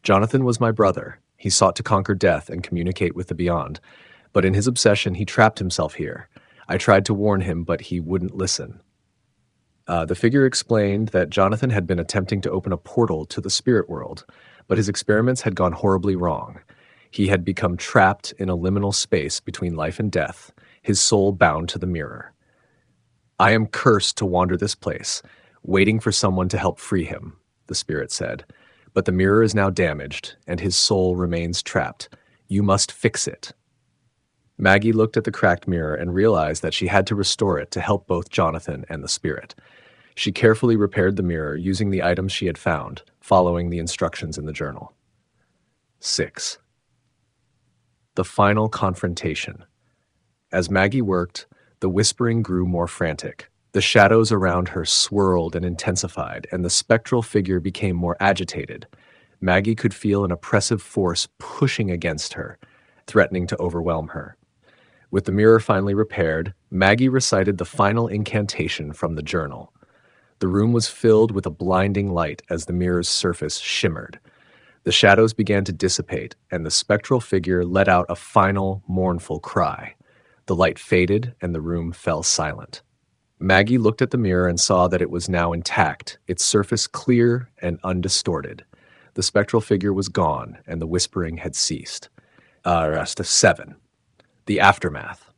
"Jonathan was my brother. He sought to conquer death and communicate with the beyond, but in his obsession he trapped himself here. I tried to warn him, but he wouldn't listen." The figure explained that Jonathan had been attempting to open a portal to the spirit world, but his experiments had gone horribly wrong. He had become trapped in a liminal space between life and death, his soul bound to the mirror. "I am cursed to wander this place, waiting for someone to help free him," the spirit said. "But the mirror is now damaged, and his soul remains trapped. You must fix it." Maggie looked at the cracked mirror and realized that she had to restore it to help both Jonathan and the spirit. She carefully repaired the mirror using the items she had found, following the instructions in the journal. 6. The final confrontation. As Maggie worked, the whispering grew more frantic. The shadows around her swirled and intensified, and the spectral figure became more agitated. Maggie could feel an oppressive force pushing against her, threatening to overwhelm her. With the mirror finally repaired, Maggie recited the final incantation from the journal. The room was filled with a blinding light as the mirror's surface shimmered. The shadows began to dissipate, and the spectral figure let out a final, mournful cry. The light faded, and the room fell silent. Maggie looked at the mirror and saw that it was now intact, its surface clear and undistorted. The spectral figure was gone, and the whispering had ceased. Rest of 7. The aftermath.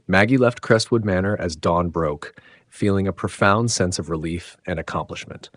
Maggie left Crestwood Manor as dawn broke, feeling a profound sense of relief and accomplishment.